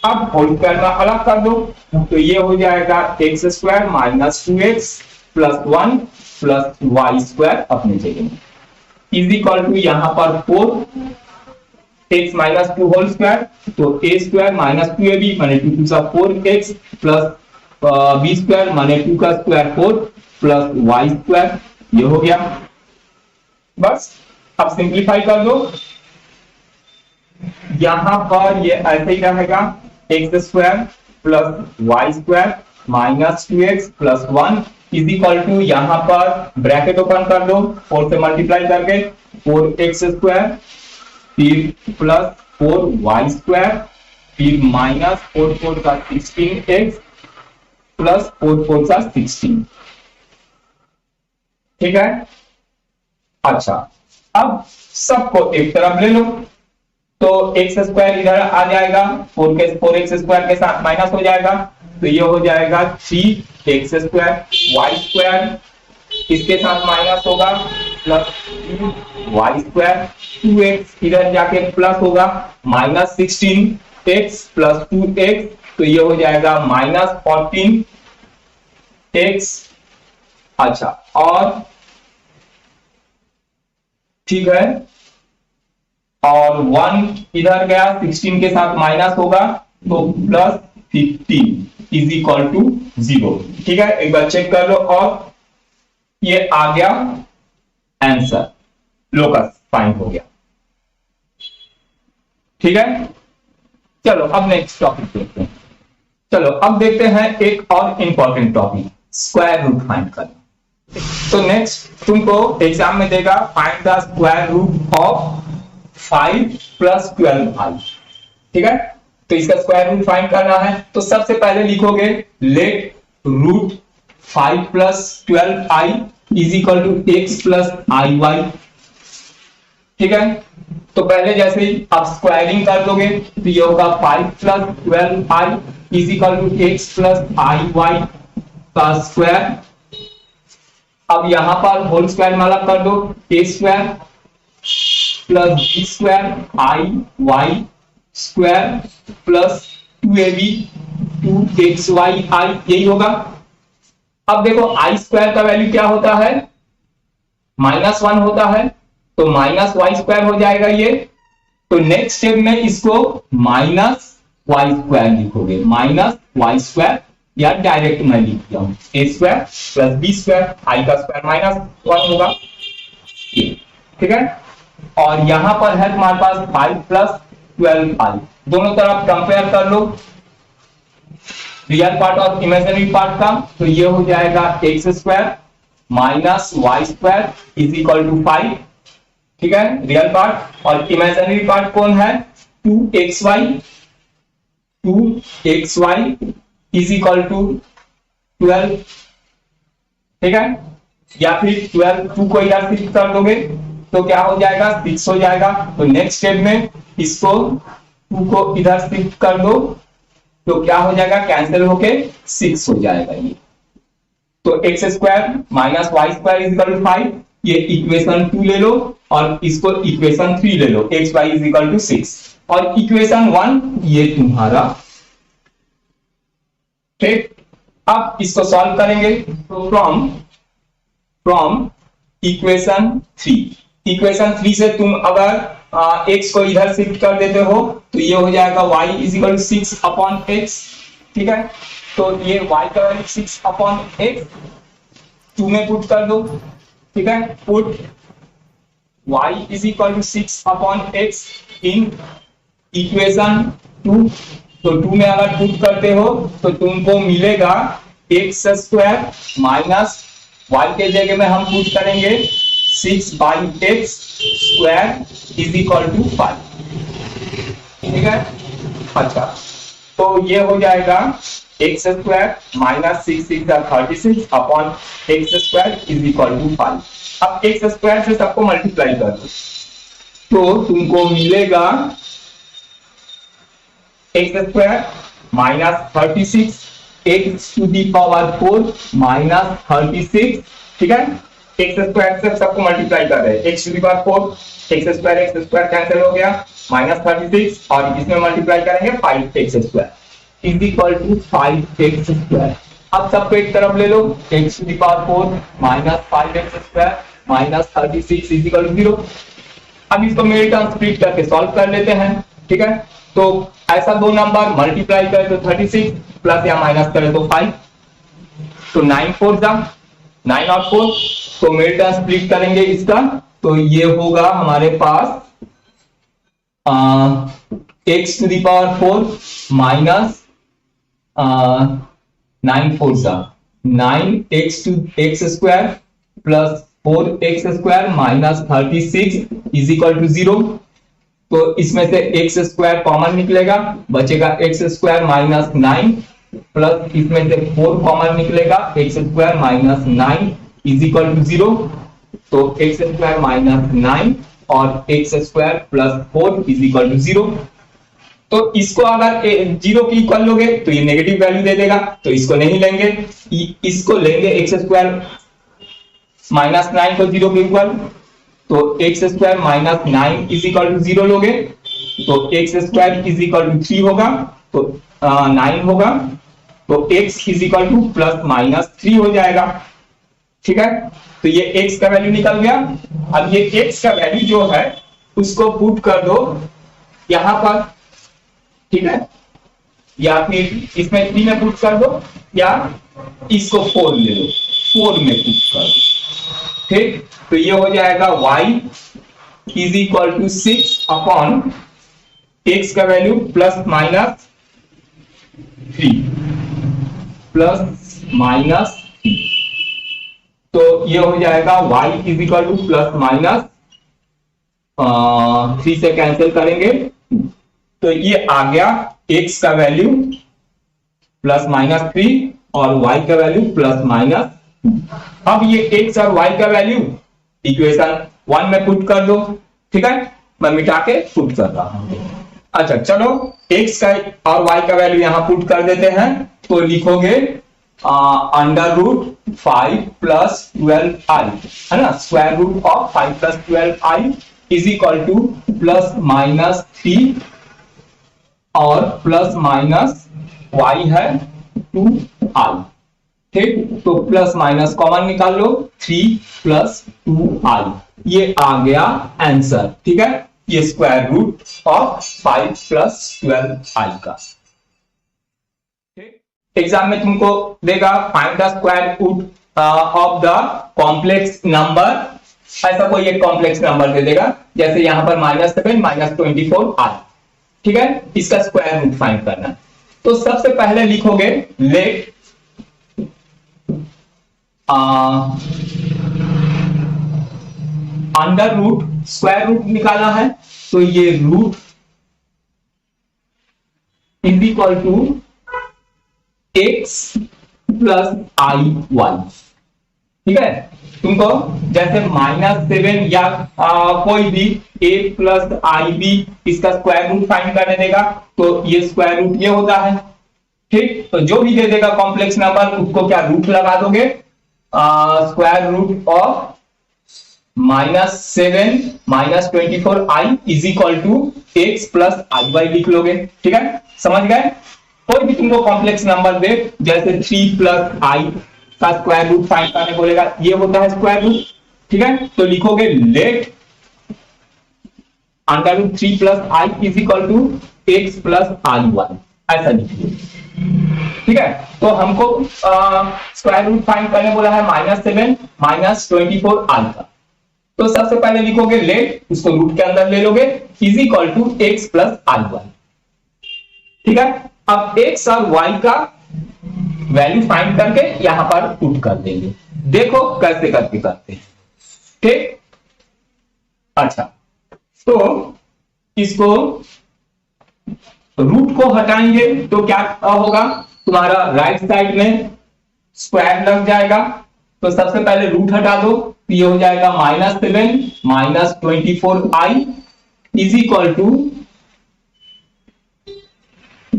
अब होल स्क्वायर में अलग कर दो तो ये हो जाएगा x square minus 2x plus 1 plus y square अपने जगह इज इक्वल टू यहाँ पर 4 x माइनस 2 होल स्क्वायर, तो a स्क्वायर माइनस 2ab माने 2 टू सा 4x प्लस b स्क्वायर माने 2 का स्क्वायर 4 प्लस वाई स्क्वायर, ये हो गया। बस अब सिंप्लीफाई कर दो, यहां पर ये ऐसे ही रहेगा x square plus y square minus 2x plus 1 is equal to यहां पर ब्रैकेट ओपन कर दो 4 से मल्टीप्लाई करके 4x स्क्वायर फिर प्लस 4y स्क्वायर फिर माइनस 4 4 का 16x प्लस 4 4 का 16, ठीक है। अच्छा अब सबको एक तरफ ले लो तो एक्स स्क्वायर इधर आ जाएगा, 4x स्क्वायर के साथ माइनस हो जाएगा तो ये हो जाएगा 3x स्क्वायर, वाई स्क्वायर इसके साथ माइनस होगा प्लस 2y स्क्वायर, 2x इधर जाके प्लस होगा माइनस 16x प्लस 2x तो ये हो जाएगा माइनस 14x। अच्छा और ठीक है, और 1 इधर गया 16 के साथ माइनस होगा तो प्लस 15 इज इक्वल टू 0, ठीक है। एक बार चेक कर लो और ये आ गया आंसर, लोकस फाइंड हो गया, ठीक है। चलो अब नेक्स्ट टॉपिक देखते हैं। चलो अब देखते हैं एक और important topic, square root find करना। तो नेक्स्ट तुमको एग्जाम में देगा find the square root of 5 plus 12i, ठीक है। तो इसका स्क्वायर रूट फाइंड करना है तो सबसे पहले लिखोगे let root 5 plus 12i is equal to x plus i y, ठीक है। तो पहले जैसे ही आप स्क्वायरिंग कर दोगे तो ये होगा 5 plus 12i is equal to x plus i y का स्क्वायर। अब यहां पर होल स्क्वायर में अलग कर दो, a square plus b square i y square plus 2ab 2xy आई, यही होगा। अब देखो आई स्क्वायर का वैल्यू क्या होता है, -1 होता है तो माइनस वाई स्क्वायर हो जाएगा ये। तो नेक्स्ट स्टेप में इसको माइनस वाई स्क्वायर लिखोगे, माइनस वाई स्क्वायर, या डायरेक्ट मैं लिख दिया हूं ए square plus B square, i का स्क्वायर -1 होगा ये, ठीक है। और यहां पर है तुम्हारे पास 5 प्लस 12i, दोनों तरफ कंपेयर कर लो रियल पार्ट और इमेजिनरी पार्ट का, तो ये हो जाएगा x square minus y square is equal to 5, ठीक है रियल पार्ट। और इमेजिनरी पार्ट कौन है 2xy इज इक्वल टू 12, ठीक है। या फिर 12 2 को इधर शिफ्ट कर दोगे तो क्या हो जाएगा 6 हो जाएगा। तो नेक्स्ट स्टेप में इसको 2 को इधर शिफ्ट कर दो तो क्या हो जाएगा कैंसिल होके 6 हो जाएगा ये। तो x square minus y square is equal to 5, ये इक्वेशन 2 ले लो और इसको इक्वेशन 3 ले लो, x y is equal to 6 और इक्वेशन 1 ये तुम्हारा, ठीक। अब इसको सॉल्व करेंगे तो फ्रॉम इक्वेशन 3 से तुम अगर x को इधर शिफ्ट कर देते हो तो ये हो जाएगा y is equal to 6 upon x, ठीक है। तो ये y का वैल्यू 6 अपॉन x 2 में पुट कर दो, ठीक है। Put y is equal to 6 upon x in equation 2, तो 2 में अगर पुट करते हो तो तुमको मिलेगा एक्स स्क्वायर माइनस वाई के जगह में हम पुट करेंगे 6 by x square is equal to 5, ठीक है। अच्छा तो ये हो जाएगा x square minus 6 6 36 upon x square is equal to 5। अब एक्स स्क्वायर से सबको मल्टीप्लाई कर दो तो तुमको मिलेगा x square -36 x to the power 4 -36, ठीक है। एक्स स्क्वायर से सबको मल्टीप्लाई कर रहे हैं, x to the power 4, x square cancel हो गया, -36 और इसमें मल्टीप्लाई करेंगे 5x square is equal to 5x square. अब सबको एक तरफ ले लो, x to the power 4 -5x square -36 is equal to 0। अब इसको मिड टर्म स्प्लिट करके सॉल्व कर लेते हैं, ठीक है। तो ऐसा दो नंबर मल्टीप्लाई करें तो 36 प्लस या माइनस करें तो 5, तो 9 4 जा 9 और 4, तो मिड टर्म स्प्लिट करेंगे इसका, तो ये होगा हमारे पास x to the power 4 minus 9 4 जा 9x to x square plus 4x square minus 36 is equal to 0। तो इसमें से x स्क्वायर कॉमन निकलेगा, बचेगा x स्क्वायर माइनस 9 प्लस इसमें से 4 कॉमन निकलेगा, x square minus 9 is equal to 0। तो x स्क्वायर माइनस 9 और x square plus 4 is equal to 0। तो इसको अगर 0 की इक्वल लोगे तो ये नेगेटिव वैल्यू दे देगा, तो इसको नहीं लेंगे, इसको लेंगे x स्क्वायर माइनस 9 को 0 के इक्वल, तो x square minus 9 is equal to 0 लोगे, तो x square is equal to 3 होगा, तो 9 होगा, तो x is equal to plus minus 3 हो जाएगा, ठीक है। तो ये x का वैल्यू निकल गया। अब ये x का वैल्यू जो है उसको पुट कर दो यहां पर, ठीक है, या फिर इसमें 3 में पुट कर दो या इसको 4 ले लो, 4 में पुट कर दो, ठीक। तो ये हो जाएगा y is equal to 6 upon x का value plus minus 3 plus minus 3, तो ये हो जाएगा y is equal to plus minus 3 से कैंसिल करेंगे, तो ये आ गया x का वैल्यू प्लस माइनस 3 और y का वैल्यू प्लस माइनस। अब ये x और y का वैल्यू इक्वेशन 1 में पुट कर दो, ठीक है, मैं मिटा के पुट कर रहा हूं। अच्छा चलो x का और y का वैल्यू यहां पुट कर देते हैं, तो लिखोगे अंडर रूट 5 प्लस 12i, है ना, square root of 5 plus 12i is equal to plus minus 3 और प्लस माइनस y है 2i, ठीक। तो प्लस माइनस कॉमन निकाल लो, 3 प्लस 2i, ये आ गया आंसर, ठीक है। ये square root of 5 plus 12i का, ठीक। एग्जाम में तुमको देगा find the square root of the complex number, ऐसा कोई एक कॉम्प्लेक्स नंबर दे देगा, जैसे यहां पर -7 -24i, ठीक है, इसका स्क्वायर रूट फाइंड करना है। तो सबसे पहले लिखोगे let under root, square root निकालना है, तो ये root is equal to x plus i1, ठीक है। तुमको जैसे -7 या कोई भी a प्लस ib इसका स्क्वायर रूट फाइंड करने देगा, तो ये स्क्वायर रूट ये होता है, ठीक। तो जो भी दे देगा कॉम्प्लेक्स नंबर उसको क्या रूट लगा दोगे, square root of -7 -24i is equal to x plus i लिख लोगे, ठीक है, समझ गए। कोई भी तुमको कॉम्प्लेक्स नंबर दे, जैसे 3 प्लस i का स्क्वायर रूट फाइंड करने बोलेगा, ये होता है स्क्वायर रूट, ठीक है। तो लिखोगे let under root 3 plus i is equal to x plus i1, ऐसा लिखिए, ठीक है। तो हमको स्क्वायर रूट फाइंड करने बोला है -7 -24i का, तो सबसे पहले लिखोगे लेट, उसको रूट के अंदर ले लोगे, is equal to x plus i1, ठीक है। अब x और y का वैल्यू फाइंड करके यहां पर पुट कर देंगे, देखो कैसे करके करते हैं, ठीक। अच्छा, तो इसको रूट को हटाएंगे तो क्या होगा, तुम्हारा राइट साइड में स्क्वायर लग जाएगा, तो सबसे पहले रूट हटा दो, तो ये हो जाएगा -7 -24i is equal to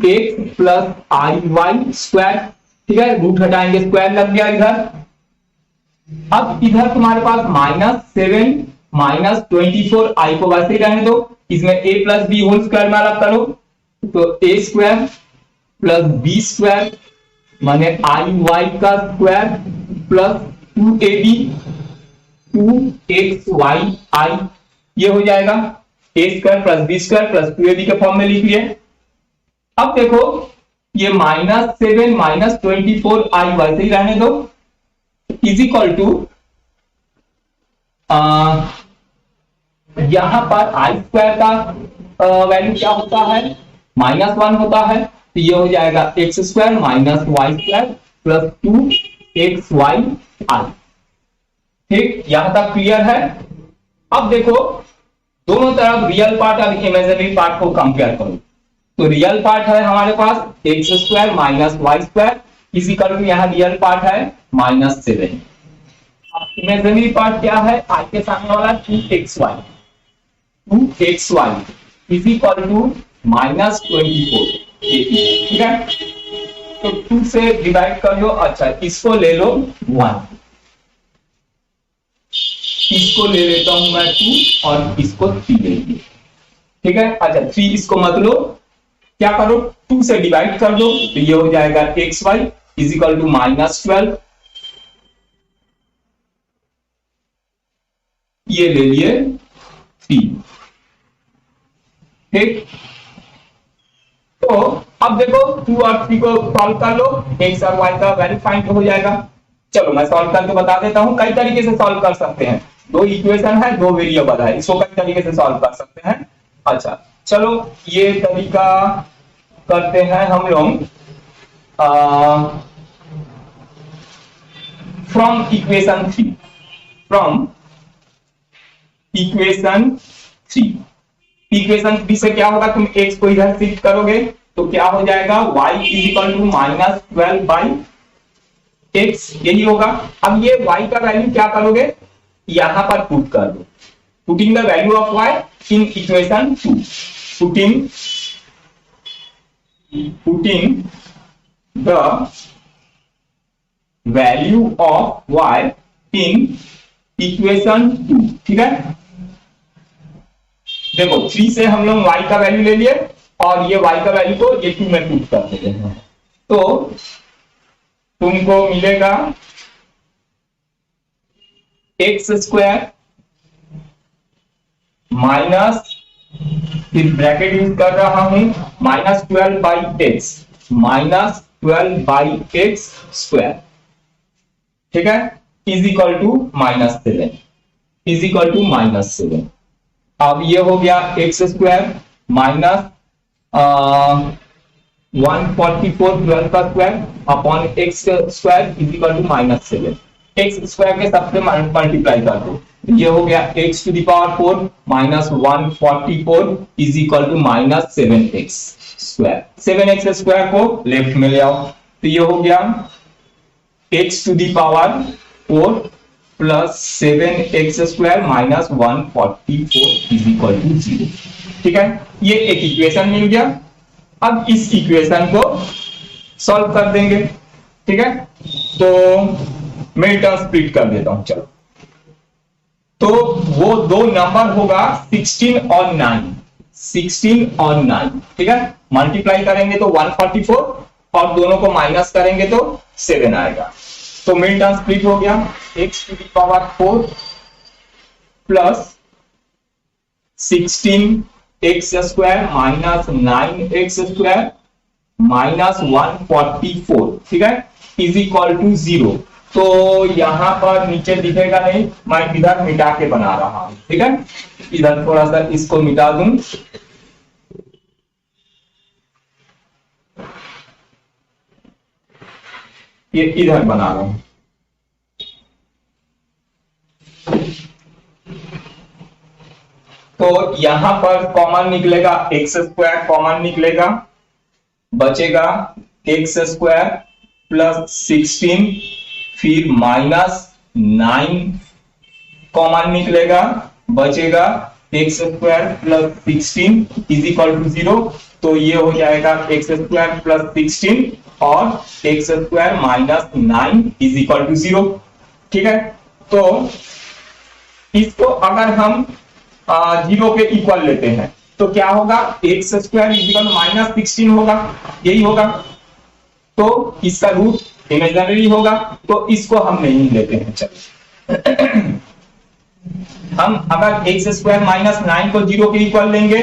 x plus i y square, ठीक है, रूट हटाएंगे स्क्वायर लग गया इधर। अब इधर तुम्हारे पास -7 -24 आई को वैसे ही रहने दो, इसमें a plus B whole square में अलग करो, तो a square plus B square माने आई वाई का square plus 2ab 2xy i, ये हो जाएगा a square plus B square plus 2ab के फॉर्म में लिख लिए। अब देखो ये -7 -24 आई वैसे ही रहने दो, इज इक्वल टू यहां पर आई स्क्वायर का वैल्यू क्या होता है, -1 होता है, तो ये हो जाएगा x square minus y square plus 2xy i. ठीक, यहां तक क्लियर है। अब देखो दोनों तरफ रियल पार्ट और इमेजिनरी पार्ट को कंपेयर करो, तो रियल पार्ट है हमारे पास x square minus y square, इसी कारण यहाँ रियल पार्ट है -7। अब इमेजिनरी पार्ट क्या है, आई के सामने वाला 2xy इज इक्वल टू -24, ठीक है, तो 2 से डिवाइड कर लो। अच्छा इसको ले लो 1, इसको ले लेता हूं मैं 2 और इसको 3 ले लीजिए, ठीक है। अच्छा 3 इसको मत लो, क्या करो 2 से डिवाइड कर दो, तो ये हो जाएगा xy इज इक्वल टू -12, ये ले लिए 3, ठीक। तो अब देखो 2 और 3 को सॉल्व कर लो, x और y का वैल्यू फाइंड हो जाएगा। चलो मैं सॉल्व करके बता देता हूं, कई तरीके से सॉल्व कर सकते हैं, 2 इक्वेशन है 2 वेरिएबल है, इसको कई तरीके से सॉल्व कर सकते हैं। अच्छा चलो ये तरीका करते हैं हम लोग, from equation 3, from equation 3। Equation 3 से क्या होगा, तुम x को इधर शिफ्ट करोगे तो क्या हो जाएगा y is equal to -12 by x, यही होगा। अब ये y का वैल्यू क्या करोगे, यहां पर पुट कर दो, putting the value of y in equation 2, putting the value of y in equation 2, ठीक है। देखो 3 से हम लोग y का वैल्यू ले लिए और ये y का वैल्यू को ये 2 में पुट कर देते हैं, तो तुमको मिलेगा एक्स स्क्वायर माइनस, फिर ब्रैकेट यूज कर रहा हूं, -12 by x, -12 by x square, ठीक है, is equal to -7, is equal to -7। अब ये हो गया एक्स स्क्वायर माइनस 144 12 का square upon x square is equal to -7, x square के सबसे मल्टीप्लाई कर दो, ये हो गया x to the power 4 minus 144 is equal to -7x square, 7x square को लेफ्ट में ले आओ, तो ये हो गया x to the power 4 plus 7x square minus 144 is equal to 0, ठीक है। ये एक इक्वेशन मिल गया। अब इस इक्वेशन को सॉल्व कर देंगे, ठीक है, तो मैं टर्म स्प्लिट कर देता हूं, चलो। तो वो दो नंबर होगा 16 और 9, 16 और 9, ठीक है, मल्टीप्लाई करेंगे तो 144 और दोनों को माइनस करेंगे तो 7 आएगा, तो मिड टर्म स्प्लिट हो गया, x to the power 4 plus 16x square minus 9x square minus 144, ठीक है, इज इक्वल टू 0। तो यहां पर नीचे दिखेगा नहीं, मैं इधर मिटा के बना रहा हूं, ठीक है, इधर थोड़ा सा इसको मिटा दूं, ये इधर बना रहा हूं। तो यहां पर कॉमन निकलेगा एक्स स्क्वायर, कॉमन निकलेगा, बचेगा एक्स स्क्वायर प्लस 16, फिर माइनस 9 कॉमन निकलेगा, बचेगा x square plus 16 is equal to 0, तो ये हो जाएगा एक्स स्क्वायर प्लस 16 और x square minus 9 is equal to 0। ठीक है, तो इसको अगर हम 0 के इक्वल लेते हैं तो क्या होगा, x square is equal minus 16 होगा, यही होगा। तो इसका रूट इमेजिनरी होगा, तो इसको हम नहीं लेते हैं। चलिए हम अगर एक्स स्क्वायर माइनस 9 को 0 के इक्वल लेंगे,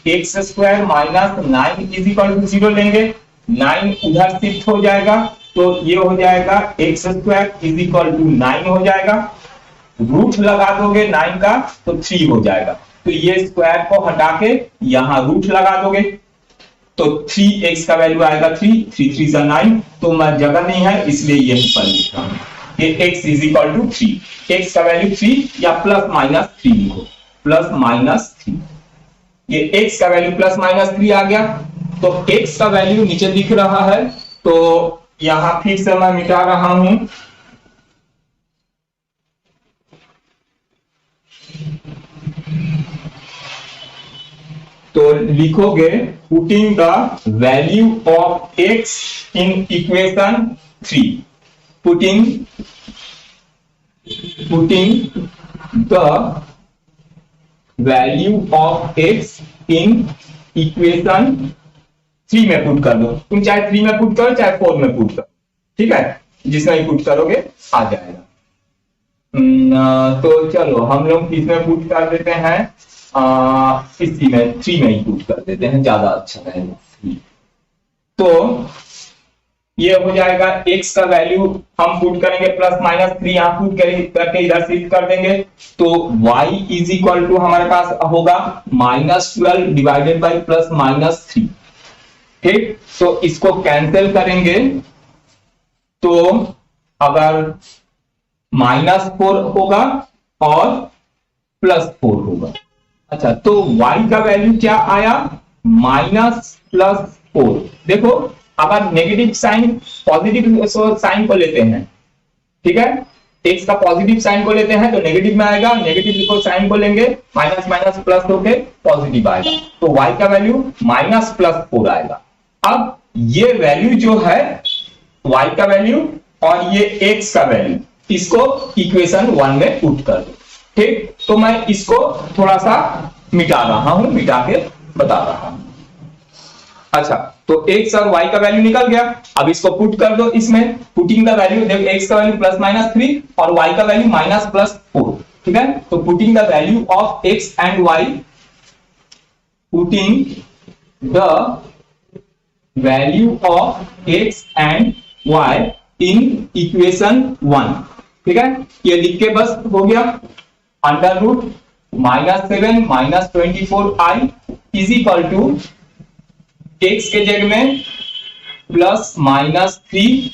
x square minus 9 is equal to 0 लेंगे, 9 उधर शिफ्ट हो जाएगा, तो ये हो जाएगा x square is equal to 9 हो जाएगा। रूट लगा दोगे 9 का तो 3 हो जाएगा, तो ये स्क्वायर को हटा के यहां रूट लगा दोगे तो 3x का वैल्यू आएगा 3, 3 3 जा 9, तो मैं जगह नहीं है इसलिए यहीं पर लिख रहा हूं कि x is equal to 3, x का वैल्यू 3 या प्लस माइनस 3 लिखो, प्लस माइनस 3। ये x का वैल्यू प्लस माइनस 3 आ गया, तो x का वैल्यू नीचे दिख रहा है, तो यहां फिर से मैं मिटा रहा हूं। तो लिखोगे putting the value of x in equation 3, putting the value of x in equation 3 में पुट कर दो। तुम चाहे 3 में पुट करो चाहे 4 में पुट करो, ठीक है, जिसमें पुट करोगे आ जाएगा। तो चलो हम लोग इसमें पुट कर देते हैं, इसी में 3 में ही पुट कर देते हैं, ज्यादा अच्छा रहेगा। तो ये हो जाएगा x का वैल्यू हम पुट करेंगे प्लस माइनस 3, यहां पुट करके इधर शिफ्ट कर देंगे, तो y इज इक्वल टू हमारे पास होगा -12 डिवाइडेड बाई प्लस माइनस 3। ठीक, तो इसको कैंसिल करेंगे तो अगर -4 होगा और +4 होगा। अच्छा, तो y का वैल्यू क्या आया, -+4। देखो अगर नेगेटिव साइन पॉजिटिव साइन को लेते हैं, ठीक है, x का पॉजिटिव साइन को लेते हैं तो नेगेटिव में आएगा, नेगेटिव को साइन को लेंगे माइनस माइनस प्लस होके पॉजिटिव आएगा, तो y का वैल्यू -+4 आएगा। अब ये वैल्यू जो है y का वैल्यू और ये x का वैल्यू, इसको इक्वेशन 1 में पुट कर दो। ठीक, तो मैं इसको थोड़ा सा मिटा रहा हूं, मिटा के बता रहा हूं। अच्छा, तो x और y का वैल्यू निकल गया, अब इसको पुट कर दो इसमें, पुटिंग द वैल्यू, देखो x का वैल्यू +-3 और y का वैल्यू -+4। ठीक है, तो putting the value of x and y, putting the value of x and y in equation 1। ठीक है, ये लिख के बस हो गया, under root -7 -24i is equal to x के जगह में +-3,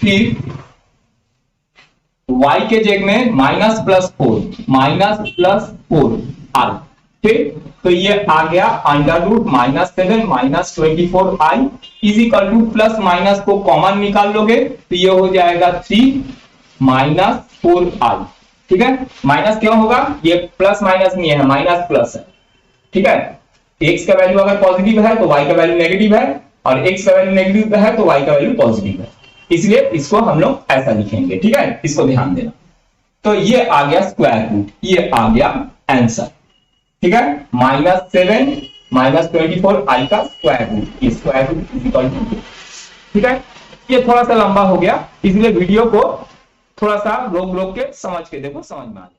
फिर y के जगह में -+4 i। ठीक, तो ये आ गया under root -7 -24i is equal to plus minus को कॉमन निकाल लोगे तो ये हो जाएगा 3 -4i। ठीक है, माइनस क्यों होगा, ये प्लस माइनस नहीं है, माइनस प्लस है। ठीक है, x का वैल्यू अगर पॉजिटिव है तो y का वैल्यू नेगेटिव है, और x का वैल्यू नेगेटिव है तो y का वैल्यू पॉजिटिव है, इसलिए इसको हम लोग ऐसा लिखेंगे। ठीक है, इसको ध्यान देना। तो ये आ गया स्क्वायर रूट, ये आ गया आंसर। ठीक है, -7 -24i का स्क्वायर रूट, ये square root is equal to. ठीक है, ये थोड़ा सा लंबा हो गया, इसलिए वीडियो को थोड़ा सा रोक के समझ के देखो, समझ में आ जाए।